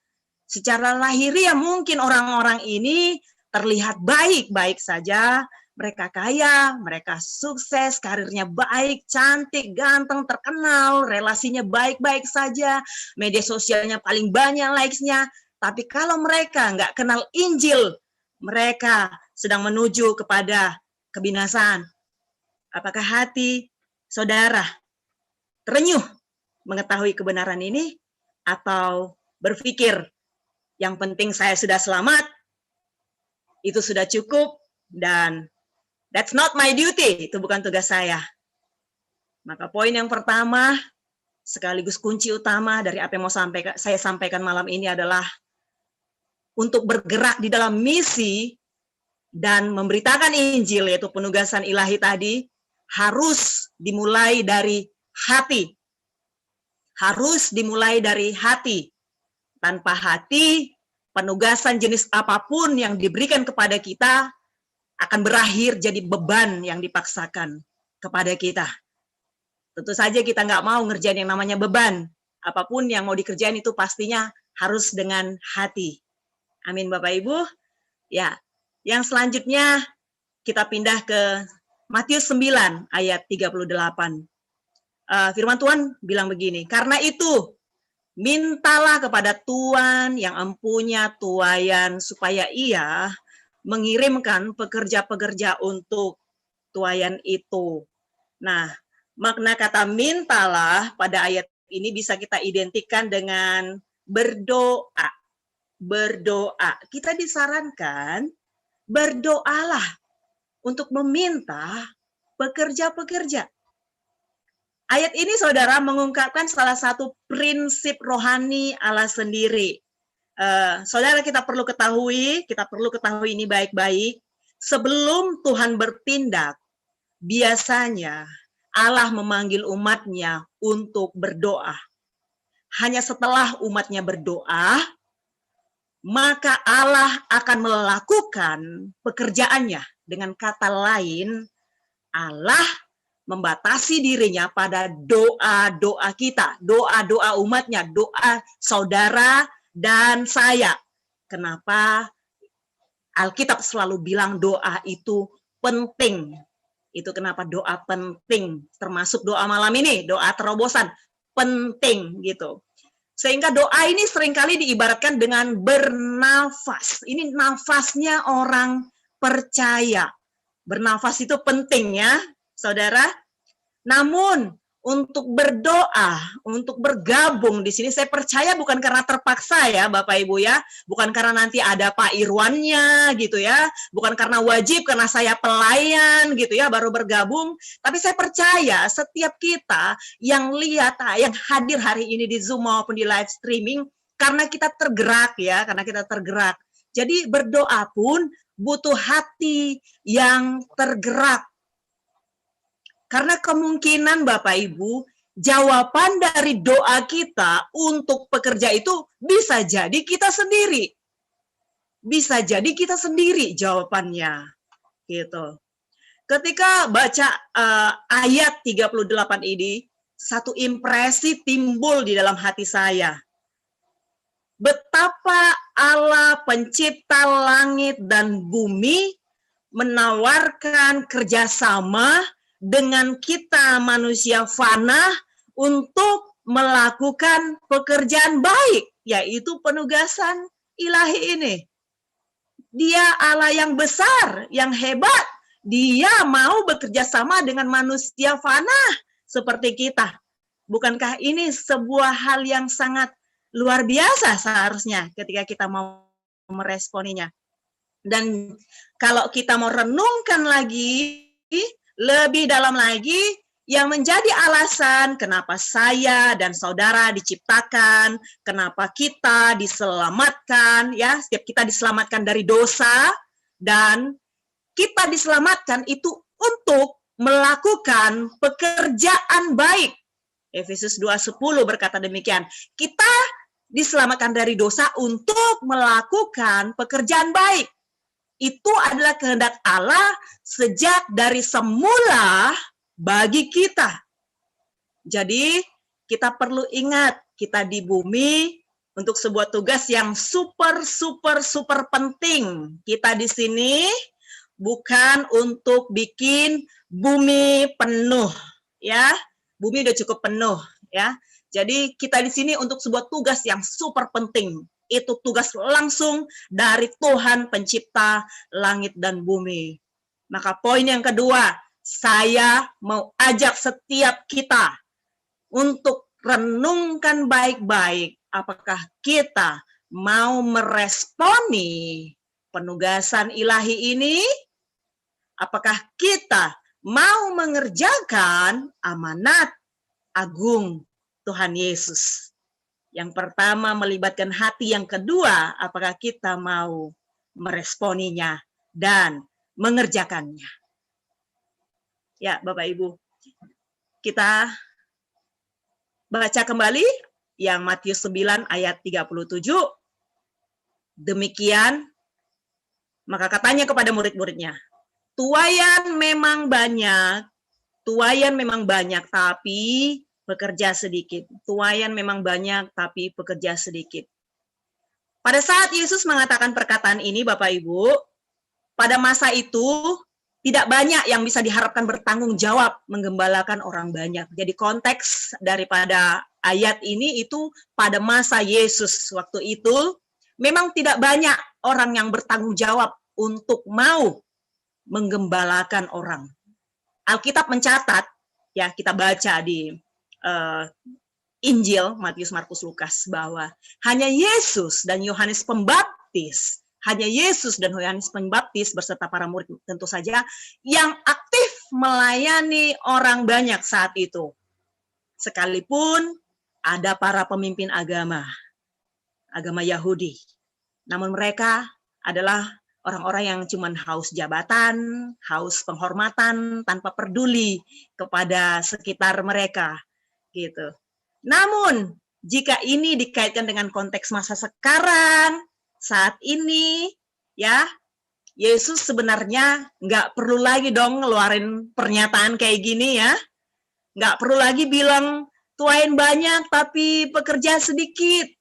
Secara lahiriah mungkin orang-orang ini terlihat baik-baik saja, mereka kaya, mereka sukses, karirnya baik, cantik, ganteng, terkenal, relasinya baik-baik saja, media sosialnya paling banyak likes-nya. Tapi kalau mereka nggak kenal Injil, mereka sedang menuju kepada kebinasaan. Apakah hati saudara terenyuh mengetahui kebenaran ini, atau berpikir yang penting saya sudah selamat, itu sudah cukup, dan that's not my duty, itu bukan tugas saya. Maka poin yang pertama, sekaligus kunci utama dari apa yang mau saya sampaikan malam ini adalah untuk bergerak di dalam misi dan memberitakan Injil, yaitu penugasan ilahi tadi, harus dimulai dari hati. Harus dimulai dari hati. Tanpa hati, penugasan jenis apapun yang diberikan kepada kita akan berakhir jadi beban yang dipaksakan kepada kita. Tentu saja kita nggak mau ngerjain yang namanya beban. Apapun yang mau dikerjain itu pastinya harus dengan hati. Amin Bapak Ibu. Ya, yang selanjutnya kita pindah ke Matius 9 ayat 38. Firman Tuhan bilang begini, karena itu mintalah kepada Tuhan yang empunya tuaian supaya ia mengirimkan pekerja-pekerja untuk tuaian itu. Nah, makna kata mintalah pada ayat ini bisa kita identikan dengan berdoa. Berdoa. Kita disarankan berdoalah untuk meminta pekerja-pekerja. Ayat ini saudara mengungkapkan salah satu prinsip rohani Allah sendiri. Saudara kita perlu ketahui ini baik-baik. Sebelum Tuhan bertindak, biasanya Allah memanggil umatnya untuk berdoa. Hanya setelah umatnya berdoa, maka Allah akan melakukan pekerjaannya. Dengan kata lain, Allah membatasi dirinya pada doa-doa kita, doa-doa umatnya, doa saudara dan saya. Kenapa Alkitab selalu bilang doa itu penting? Itu kenapa doa penting, termasuk doa malam ini, doa terobosan, penting gitu. Sehingga doa ini seringkali diibaratkan dengan bernafas. Ini nafasnya orang percaya. Bernafas itu penting ya, saudara. Namun untuk berdoa, untuk bergabung di sini saya percaya bukan karena terpaksa ya Bapak Ibu ya, bukan karena nanti ada Pak Irwannya gitu ya, bukan karena wajib karena saya pelayan gitu ya baru bergabung, tapi saya percaya setiap kita yang lihat, yang hadir hari ini di Zoom maupun di live streaming karena kita tergerak ya, karena kita tergerak. Jadi berdoa pun butuh hati yang tergerak. Karena kemungkinan Bapak Ibu, jawaban dari doa kita untuk pekerja itu bisa jadi kita sendiri. Bisa jadi kita sendiri jawabannya. Gitu. Ketika baca ayat 38 ini, satu impresi timbul di dalam hati saya. Betapa Allah pencipta langit dan bumi menawarkan kerjasama dengan kita manusia fana untuk melakukan pekerjaan baik, yaitu penugasan ilahi ini. Dia Allah yang besar, yang hebat. Dia mau bekerja sama dengan manusia fana seperti kita. Bukankah ini sebuah hal yang sangat luar biasa seharusnya ketika kita mau meresponinya. Dan kalau kita mau renungkan lagi, lebih dalam lagi, yang menjadi alasan kenapa saya dan saudara diciptakan, kenapa kita diselamatkan, ya, setiap kita diselamatkan dari dosa, dan kita diselamatkan itu untuk melakukan pekerjaan baik. Efesus 2:10 berkata demikian. Kita diselamatkan dari dosa untuk melakukan pekerjaan baik. Itu adalah kehendak Allah sejak dari semula bagi kita. Jadi kita perlu ingat, kita di bumi untuk sebuah tugas yang super penting. Kita di sini bukan untuk bikin bumi penuh, ya. Bumi udah cukup penuh, ya. Jadi kita di sini untuk sebuah tugas yang super penting. Itu tugas langsung dari Tuhan pencipta langit dan bumi. Maka poin yang kedua, saya mau ajak setiap kita untuk renungkan baik-baik apakah kita mau meresponi penugasan ilahi ini? Apakah kita mau mengerjakan amanat agung Tuhan Yesus? Yang pertama melibatkan hati, yang kedua apakah kita mau meresponinya dan mengerjakannya. Ya Bapak Ibu, kita baca kembali yang Matius 9 ayat 37. Demikian, maka katanya kepada murid-muridnya, tuaian memang banyak, tapi pekerja sedikit. Tuaian memang banyak, tapi pekerja sedikit. Pada saat Yesus mengatakan perkataan ini, Bapak Ibu, pada masa itu tidak banyak yang bisa diharapkan bertanggung jawab menggembalakan orang banyak. Jadi konteks daripada ayat ini itu pada masa Yesus waktu itu, memang tidak banyak orang yang bertanggung jawab untuk mau menggembalakan orang. Alkitab mencatat, ya kita baca di Injil Matius, Markus, Lukas bahwa hanya Yesus dan Yohanes Pembaptis, beserta para murid tentu saja yang aktif melayani orang banyak saat itu. Sekalipun ada para pemimpin agama Yahudi, namun mereka adalah orang-orang yang cuma haus jabatan, haus penghormatan tanpa peduli kepada sekitar mereka. Gitu. Namun jika ini dikaitkan dengan konteks masa sekarang, saat ini, ya Yesus sebenarnya nggak perlu lagi dong ngeluarin pernyataan kayak gini ya, nggak perlu lagi bilang tuain banyak tapi pekerja sedikit,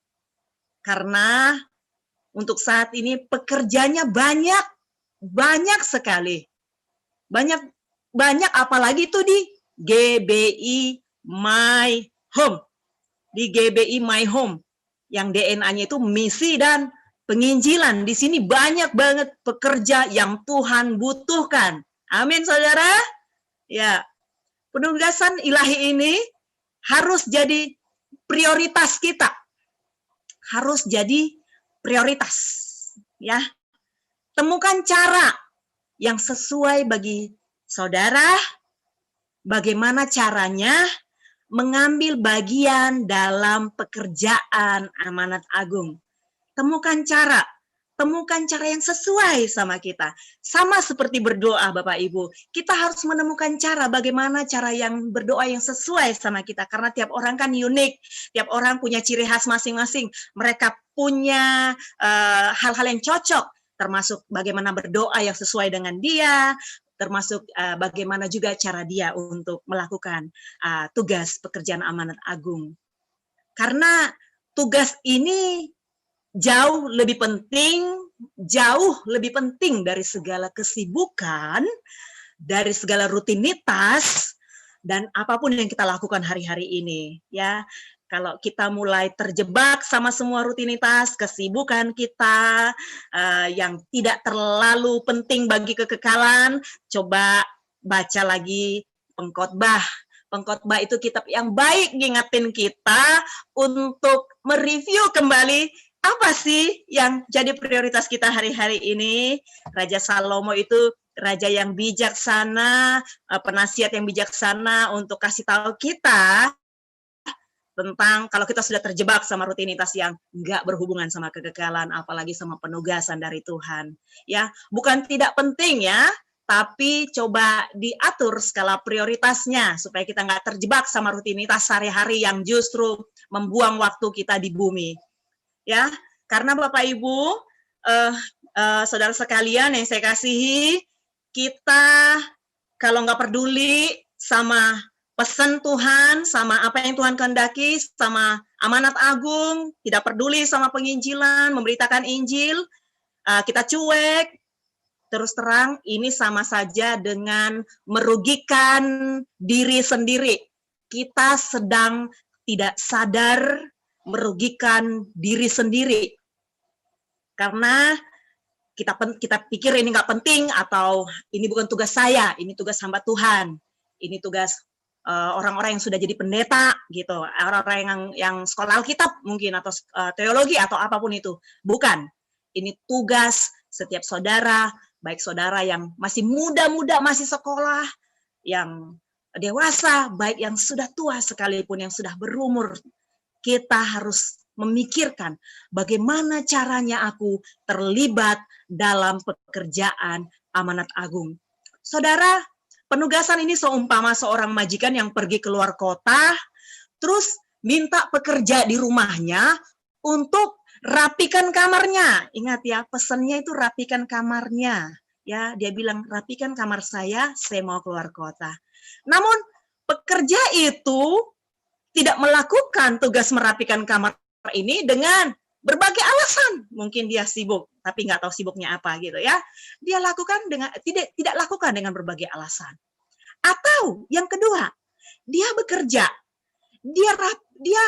karena untuk saat ini pekerjanya banyak sekali, banyak apalagi itu di GBI My Home. Di GBI My Home yang DNA-nya itu misi dan penginjilan. Di sini banyak banget pekerja yang Tuhan butuhkan. Amin, saudara. Ya, penugasan ilahi ini harus jadi prioritas kita. Harus jadi prioritas. Ya, temukan cara yang sesuai bagi saudara. Bagaimana caranya mengambil bagian dalam pekerjaan amanat agung. Temukan cara yang sesuai sama kita. Sama seperti berdoa Bapak Ibu, kita harus menemukan cara bagaimana cara yang berdoa yang sesuai sama kita. Karena tiap orang kan unik, tiap orang punya ciri khas masing-masing. Mereka punya hal-hal yang cocok, termasuk bagaimana berdoa yang sesuai dengan dia, termasuk bagaimana juga cara dia untuk melakukan tugas pekerjaan amanat agung. Karena tugas ini jauh lebih penting dari segala kesibukan, dari segala rutinitas, dan apapun yang kita lakukan hari-hari ini. Ya, kalau kita mulai terjebak sama semua rutinitas, kesibukan kita yang tidak terlalu penting bagi kekekalan, coba baca lagi Pengkhotbah. Pengkhotbah itu kitab yang baik ngingetin kita untuk mereview kembali apa sih yang jadi prioritas kita hari-hari ini. Raja Salomo itu raja yang bijaksana, penasihat yang bijaksana untuk kasih tahu kita tentang kalau kita sudah terjebak sama rutinitas yang nggak berhubungan sama kekekalan, apalagi sama penugasan dari Tuhan. Ya, bukan tidak penting ya, tapi coba diatur skala prioritasnya supaya kita nggak terjebak sama rutinitas sehari-hari yang justru membuang waktu kita di bumi. Ya, karena Bapak Ibu, saudara sekalian yang saya kasihi, kita kalau nggak peduli sama pesan Tuhan, sama apa yang Tuhan kehendaki, sama amanat agung, tidak peduli sama penginjilan, memberitakan Injil, kita cuek, terus terang, ini sama saja dengan merugikan diri sendiri. Kita sedang tidak sadar merugikan diri sendiri. Karena kita pikir ini nggak penting, atau ini bukan tugas saya, ini tugas hamba Tuhan, ini tugas orang-orang yang sudah jadi pendeta gitu, orang-orang yang sekolah Alkitab mungkin, atau teologi atau apapun itu. Bukan, ini tugas setiap saudara, baik saudara yang masih muda-muda, masih sekolah, yang dewasa, baik yang sudah tua sekalipun, yang sudah berumur. Kita harus memikirkan bagaimana caranya aku terlibat dalam pekerjaan amanat agung. Saudara, penugasan ini seumpama seorang majikan yang pergi keluar kota, terus minta pekerja di rumahnya untuk rapikan kamarnya. Ingat ya, pesannya itu rapikan kamarnya. Ya, dia bilang, rapikan kamar saya mau keluar kota. Namun, pekerja itu tidak melakukan tugas merapikan kamar ini dengan berbagai alasan. Mungkin dia sibuk, tapi nggak tahu sibuknya apa gitu ya. Dia lakukan dengan tidak lakukan dengan berbagai alasan. Atau yang kedua, dia bekerja, dia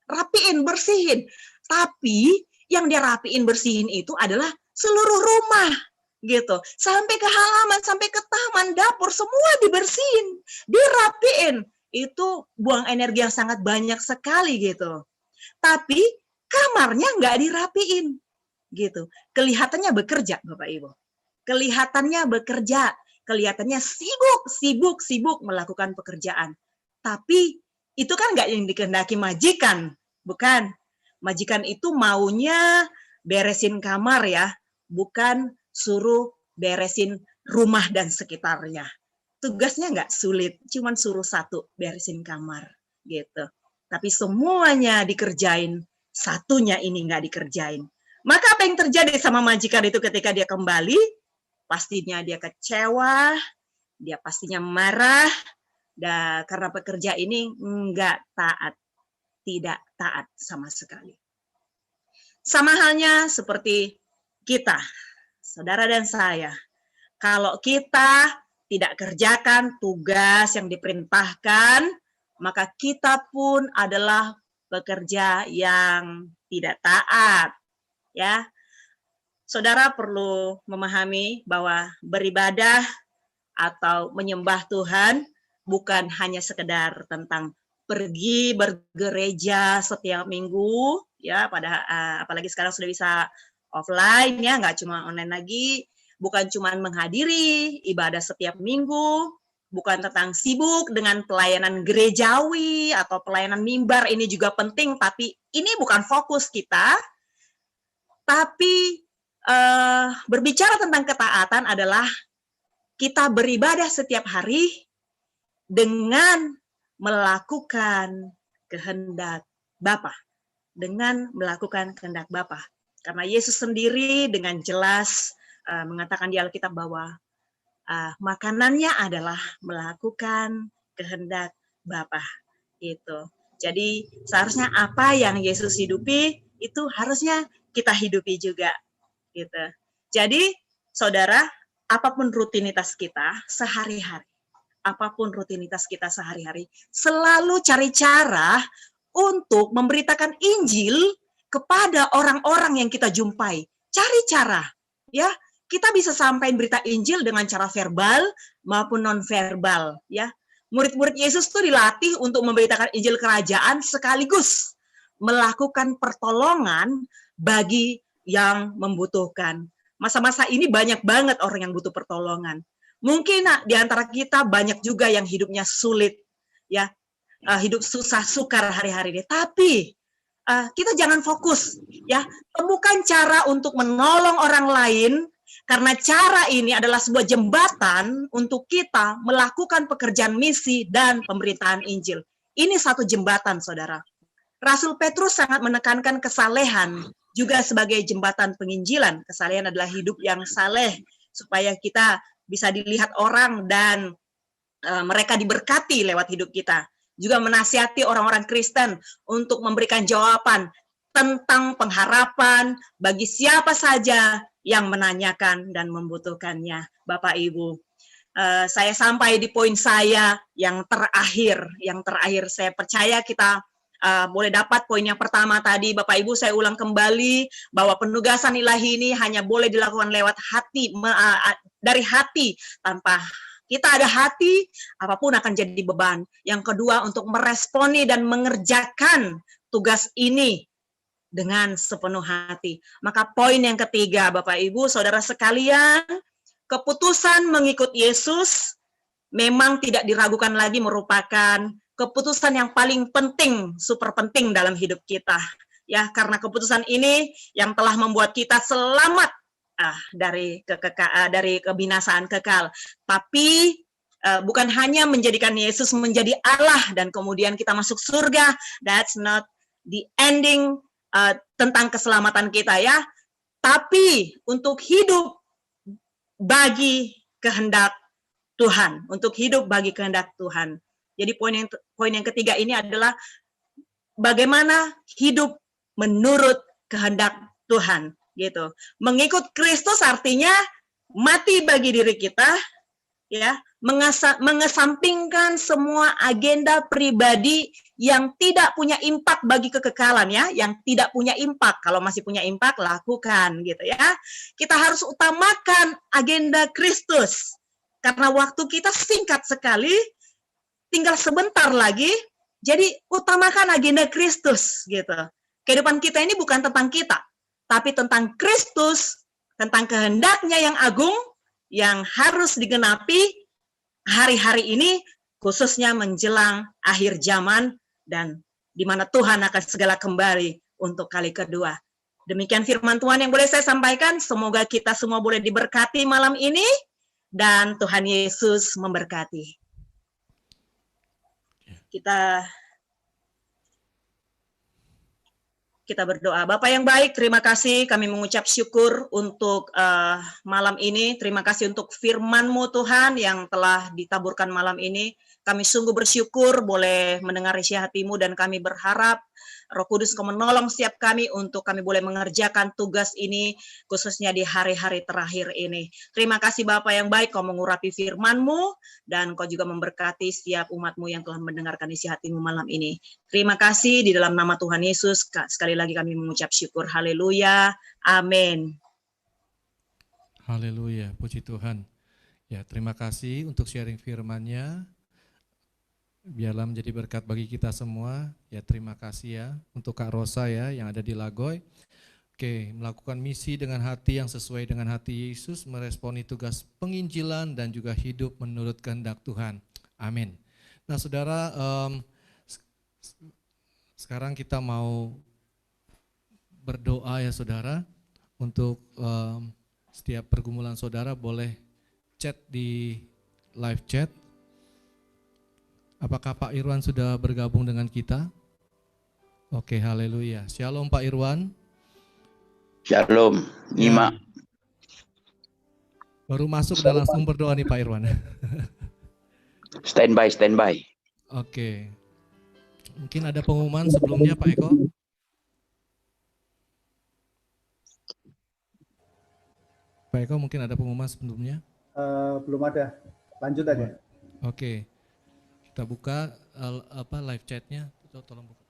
rapiin, bersihin, tapi yang dia rapiin, bersihin itu adalah seluruh rumah gitu, sampai ke halaman, sampai ke taman, dapur, semua dibersihin, dirapiin. Itu buang energi yang sangat banyak sekali gitu. Tapi kamarnya nggak dirapiin gitu. Kelihatannya bekerja, Bapak Ibu. Kelihatannya bekerja, kelihatannya sibuk melakukan pekerjaan. Tapi itu kan nggak yang dikehendaki majikan, bukan? Majikan itu maunya beresin kamar ya, bukan suruh beresin rumah dan sekitarnya. Tugasnya nggak sulit, cuman suruh satu, beresin kamar gitu. Tapi semuanya dikerjain, satunya ini nggak dikerjain. Maka apa yang terjadi sama majikan itu ketika dia kembali? Pastinya dia kecewa, dia pastinya marah, dan karena pekerja ini nggak taat, tidak taat sama sekali. Sama halnya seperti kita, saudara dan saya. Kalau kita tidak kerjakan tugas yang diperintahkan, maka kita pun adalah pekerja yang tidak taat. Ya, saudara perlu memahami bahwa beribadah atau menyembah Tuhan bukan hanya sekedar tentang pergi bergereja setiap minggu, ya, apalagi sekarang sudah bisa offline, ya, nggak cuma online lagi, bukan cuma menghadiri ibadah setiap minggu, bukan tentang sibuk dengan pelayanan gerejawi atau pelayanan mimbar, ini juga penting, tapi ini bukan fokus kita. Tapi berbicara tentang ketaatan adalah kita beribadah setiap hari dengan melakukan kehendak Bapa, dengan melakukan kehendak Bapa. Karena Yesus sendiri dengan jelas mengatakan di Alkitab bahwa makanannya adalah melakukan kehendak Bapa. Itu. Jadi seharusnya apa yang Yesus hidupi itu harusnya kita hidupi juga. Gitu. Jadi saudara, apapun rutinitas kita sehari-hari, selalu cari cara untuk memberitakan Injil kepada orang-orang yang kita jumpai. Cari cara, ya. Kita bisa sampaikan berita Injil dengan cara verbal maupun non-verbal, ya. Murid-murid Yesus tuh dilatih untuk memberitakan Injil kerajaan sekaligus melakukan pertolongan bagi yang membutuhkan. Masa-masa ini banyak banget orang yang butuh pertolongan. Mungkin di antara kita banyak juga yang hidupnya sulit, ya, hidup susah sukar hari-hari ini. Tapi kita jangan fokus, ya, temukan cara untuk menolong orang lain, karena cara ini adalah sebuah jembatan untuk kita melakukan pekerjaan misi dan pemberitaan Injil. Ini satu jembatan, saudara. Rasul Petrus sangat menekankan kesalehan juga sebagai jembatan penginjilan. Kesalehan adalah hidup yang saleh, supaya kita bisa dilihat orang dan mereka diberkati lewat hidup kita. Juga menasihati orang-orang Kristen untuk memberikan jawaban tentang pengharapan bagi siapa saja yang menanyakan dan membutuhkannya. Bapak Ibu, saya sampai di poin saya yang terakhir. Saya percaya kita boleh dapat poin yang pertama tadi. Bapak Ibu, saya ulang kembali bahwa penugasan ilahi ini hanya boleh dilakukan lewat hati, dari hati. Tanpa kita ada hati, apapun akan jadi beban. Yang kedua, untuk meresponi dan mengerjakan tugas ini dengan sepenuh hati. Maka poin yang ketiga, Bapak Ibu, saudara sekalian, keputusan mengikut Yesus memang tidak diragukan lagi merupakan keputusan yang paling penting, super penting dalam hidup kita. Ya, karena keputusan ini yang telah membuat kita selamat dari kebinasaan kekal. Tapi bukan hanya menjadikan Yesus menjadi Allah dan kemudian kita masuk surga. That's not the ending tentang keselamatan kita, ya. Tapi untuk hidup bagi kehendak Tuhan, untuk hidup bagi kehendak Tuhan. Jadi poin yang ketiga ini adalah bagaimana hidup menurut kehendak Tuhan, gitu. Mengikut Kristus artinya mati bagi diri kita, ya, mengesampingkan semua agenda pribadi yang tidak punya impak bagi kekekalan, ya, yang tidak punya impak. Kalau masih punya impak, lakukan, gitu, ya. Kita harus utamakan agenda Kristus, karena waktu kita singkat sekali, tinggal sebentar lagi, jadi utamakan agenda Kristus, gitu. Kehidupan kita ini bukan tentang kita, tapi tentang Kristus, tentang kehendaknya yang agung, yang harus digenapi hari-hari ini, khususnya menjelang akhir zaman, dan di mana Tuhan akan segala kembali untuk kali kedua. Demikian firman Tuhan yang boleh saya sampaikan, semoga kita semua boleh diberkati malam ini, dan Tuhan Yesus memberkati. Kita berdoa. Bapa yang baik, terima kasih, kami mengucap syukur untuk malam ini. Terima kasih untuk firman-Mu Tuhan yang telah ditaburkan malam ini. Kami sungguh bersyukur boleh mendengar isi hati-Mu dan kami berharap Roh Kudus Kau menolong setiap kami untuk kami boleh mengerjakan tugas ini, khususnya di hari-hari terakhir ini. Terima kasih Bapa yang baik, Kau mengurapi firman-Mu, dan Kau juga memberkati setiap umat-Mu yang telah mendengarkan isi hati-Mu malam ini. Terima kasih di dalam nama Tuhan Yesus, sekali lagi kami mengucap syukur. Haleluya, amin.
Haleluya, puji Tuhan. Ya, terima kasih untuk sharing firman-Nya. Biarlah menjadi berkat bagi kita semua. Ya, terima kasih ya untuk Kak Rosa ya yang ada di Lagoy. Oke, melakukan misi dengan hati yang sesuai dengan hati Yesus, meresponi tugas penginjilan dan juga hidup menurut kehendak Tuhan. Amin. Nah, saudara, sekarang kita mau berdoa ya saudara. Untuk setiap pergumulan saudara boleh chat di live chat. Apakah Pak Irwan sudah bergabung dengan kita? Oke, haleluya. Shalom Pak Irwan.
Shalom, Nima.
Ya. Baru masuk dan langsung berdoa nih Pak Irwan.
Standby.
Oke. Mungkin ada pengumuman sebelumnya Pak Eko? Pak Eko mungkin ada pengumuman sebelumnya?
Belum ada. Lanjut aja.
Oke. Kita buka live chatnya, tolong buka.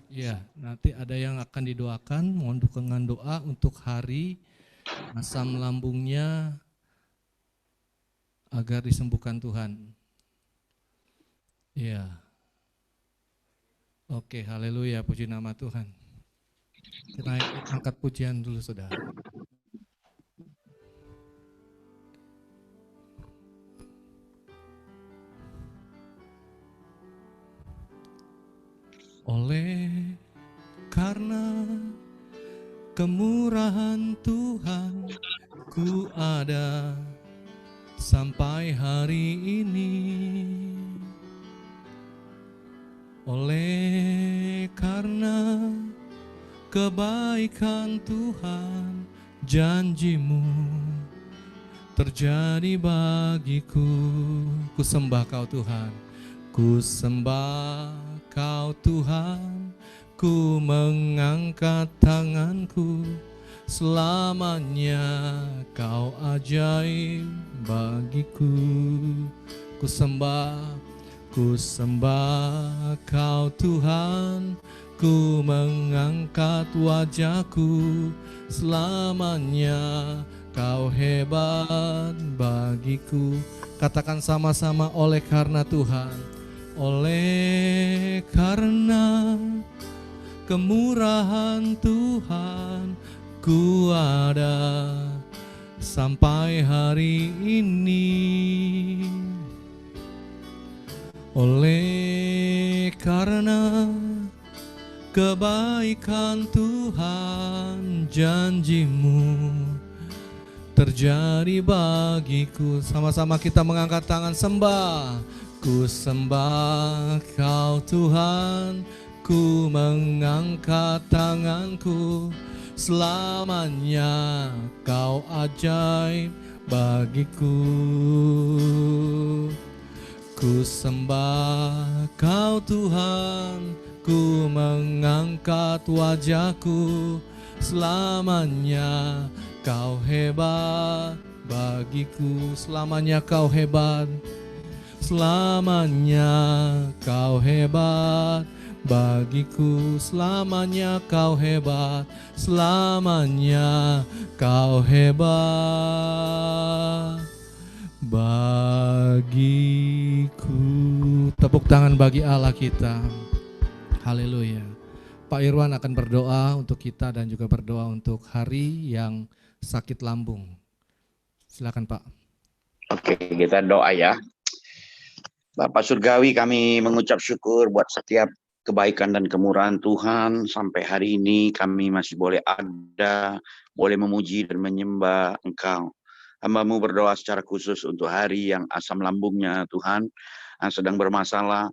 Iya, nanti ada yang akan didoakan, mohon dukungan doa untuk hari asam lambungnya agar disembuhkan Tuhan. Iya. Oke, haleluya, puji nama Tuhan. Kita angkat pujian dulu saudara. Oleh karena kemurahan Tuhan ku ada sampai hari ini. Oleh karena kebaikan Tuhan, janji-Mu terjadi bagiku. Ku sembah Kau Tuhan, ku sembah Kau Tuhan, ku mengangkat tanganku. Selamanya Kau ajaib bagiku. Ku sembah Kau Tuhan, ku mengangkat wajahku. Selamanya Kau hebat bagiku. Katakan sama-sama, oleh karena Tuhan, oleh karena kemurahan Tuhan ku ada sampai hari ini. Oleh karena kebaikan Tuhan, janji-Mu terjadi bagiku. Sama-sama kita mengangkat tangan sembah. Ku sembah Kau Tuhan, ku mengangkat tanganku. Selamanya Kau ajaib bagiku. Ku sembah Kau Tuhan, ku mengangkat wajahku. Selamanya Kau hebat bagiku. Selamanya Kau hebat. Selamanya Kau hebat bagiku. Selamanya Kau hebat. Selamanya Kau hebat bagiku. Tepuk tangan bagi Allah kita. Haleluya. Pak Irwan akan berdoa untuk kita dan juga berdoa untuk hari yang sakit lambung. Silakan Pak.
Oke, kita doa ya. Bapak Surgawi, kami mengucap syukur buat setiap kebaikan dan kemurahan Tuhan. Sampai hari ini kami masih boleh ada, boleh memuji dan menyembah Engkau. Hamba-Mu berdoa secara khusus untuk hari yang asam lambungnya Tuhan, yang sedang bermasalah.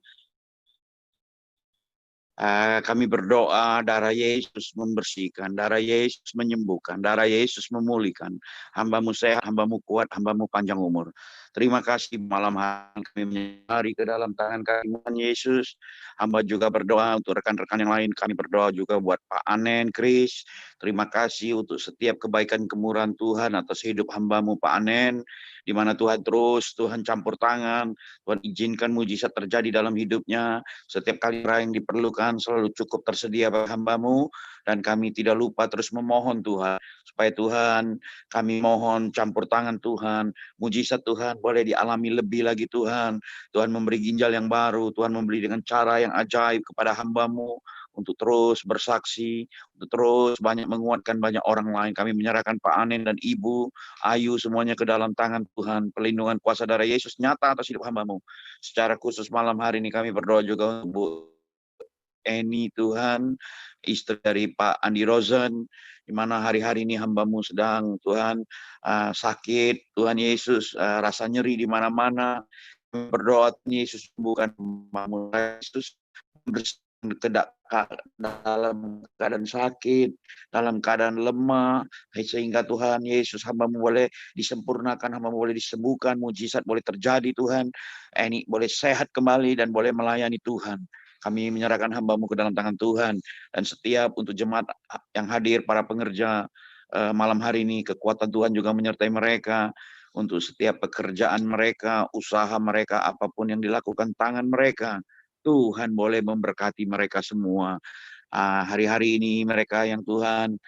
Kami berdoa darah Yesus membersihkan, darah Yesus menyembuhkan, darah Yesus memulihkan. Hamba-Mu sehat, Hamba-Mu kuat, Hamba-Mu panjang umur. Terima kasih malam hari kami menyari ke dalam tangan kami Tuhan Yesus. Hamba juga berdoa untuk rekan-rekan yang lain. Kami berdoa juga buat Pak Anen, Kris. Terima kasih untuk setiap kebaikan kemurahan Tuhan atas hidup hamba-Mu Pak Anen. Di mana Tuhan Tuhan campur tangan, Tuhan izinkan mujizat terjadi dalam hidupnya. Setiap kali yang diperlukan selalu cukup tersedia bagi hamba-Mu, dan kami tidak lupa terus memohon Tuhan, supaya Tuhan, kami mohon campur tangan Tuhan, mujizat Tuhan boleh dialami lebih lagi Tuhan. Tuhan memberi ginjal yang baru, Tuhan memberi dengan cara yang ajaib kepada hamba-Mu, untuk terus bersaksi, untuk terus banyak menguatkan banyak orang lain. Kami menyerahkan Pak Anen dan Ibu Ayu semuanya ke dalam tangan Tuhan. Perlindungan kuasa darah Yesus nyata atas hidup hamba-Mu. Secara khusus malam hari ini kami berdoa juga untuk Bu Eni Tuhan, istri dari Pak Andi Rosen, di mana hari-hari ini hamba-Mu sedang Tuhan sakit. Tuhan Yesus rasa nyeri di mana-mana. Berdoa Tuhan Yesus sembuhkan hamba-Mu. Yesus dalam keadaan sakit, dalam keadaan lemah, sehingga Tuhan Yesus hamba-Mu boleh disempurnakan, hamba-Mu boleh disembuhkan, mujizat boleh terjadi Tuhan, Eni boleh sehat kembali dan boleh melayani Tuhan. Kami menyerahkan hamba-Mu ke dalam tangan Tuhan, dan setiap untuk jemaat yang hadir, para pengerja malam hari ini, kekuatan Tuhan juga menyertai mereka, untuk setiap pekerjaan mereka, usaha mereka, apapun yang dilakukan tangan mereka, Tuhan boleh memberkati mereka semua. Hari-hari ini mereka yang Tuhan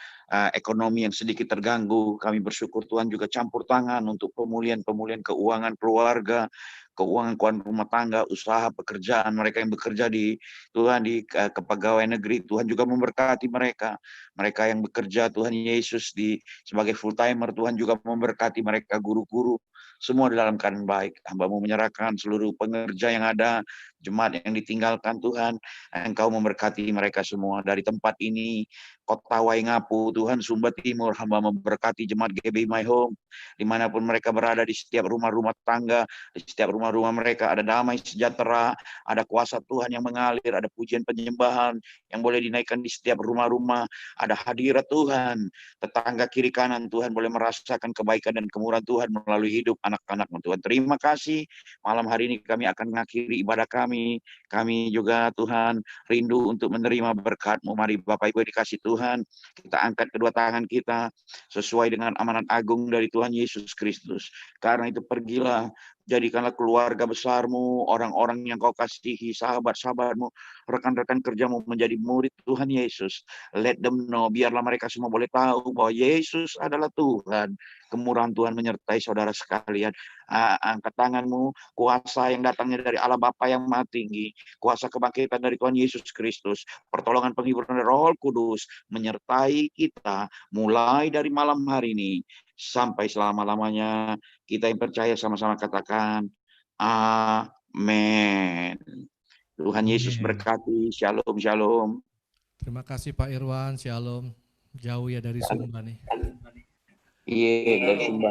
ekonomi yang sedikit terganggu, kami bersyukur Tuhan juga campur tangan untuk pemulihan keuangan keluarga, keuangan rumah tangga, usaha, pekerjaan mereka yang bekerja di Tuhan di kepegawaian negeri. Tuhan juga memberkati mereka. Mereka yang bekerja Tuhan Yesus sebagai full timer, Tuhan juga memberkati mereka, guru-guru, semua dalam keadaan baik. Hamba-Mu menyerahkan seluruh pengerja yang ada, jemaat yang ditinggalkan Tuhan, Engkau memberkati mereka semua. Dari tempat ini, Kota Waingapu, Tuhan Sumba Timur, hamba memberkati jemaat GBI My Home, dimanapun mereka berada, di setiap rumah-rumah tangga, di setiap rumah-rumah mereka ada damai sejahtera, ada kuasa Tuhan yang mengalir, ada pujian penyembahan yang boleh dinaikkan di setiap rumah-rumah, ada hadirat Tuhan, tetangga kiri kanan Tuhan boleh merasakan kebaikan dan kemurahan Tuhan melalui hidup anak-anak-Mu Tuhan. Terima kasih, malam hari ini kami akan mengakhiri ibadah kami. Kami juga Tuhan rindu untuk menerima berkat-Mu. Mari Bapak Ibu dikasih Tuhan, kita angkat kedua tangan kita sesuai dengan amanat agung dari Tuhan Yesus Kristus. Karena itu pergilah, jadikanlah keluarga besar-Mu, orang-orang yang Kau kasihi, sahabat-sahabat-Mu, rekan-rekan kerja-Mu menjadi murid Tuhan Yesus. Let them know, biarlah mereka semua boleh tahu bahwa Yesus adalah Tuhan. Kemurahan Tuhan menyertai saudara sekalian. Angkat tangan-Mu, kuasa yang datangnya dari Allah Bapa yang Maha Tinggi, kuasa kebangkitan dari Tuhan Yesus Kristus, pertolongan penghiburan dari Roh Kudus menyertai kita mulai dari malam hari ini sampai selama-lamanya. Kita yang percaya sama-sama katakan amin. Tuhan Yesus berkati. Shalom, shalom.
Terima kasih Pak Irwan, shalom. Jauh ya dari Sumba nih.
Iya, dari Sumba.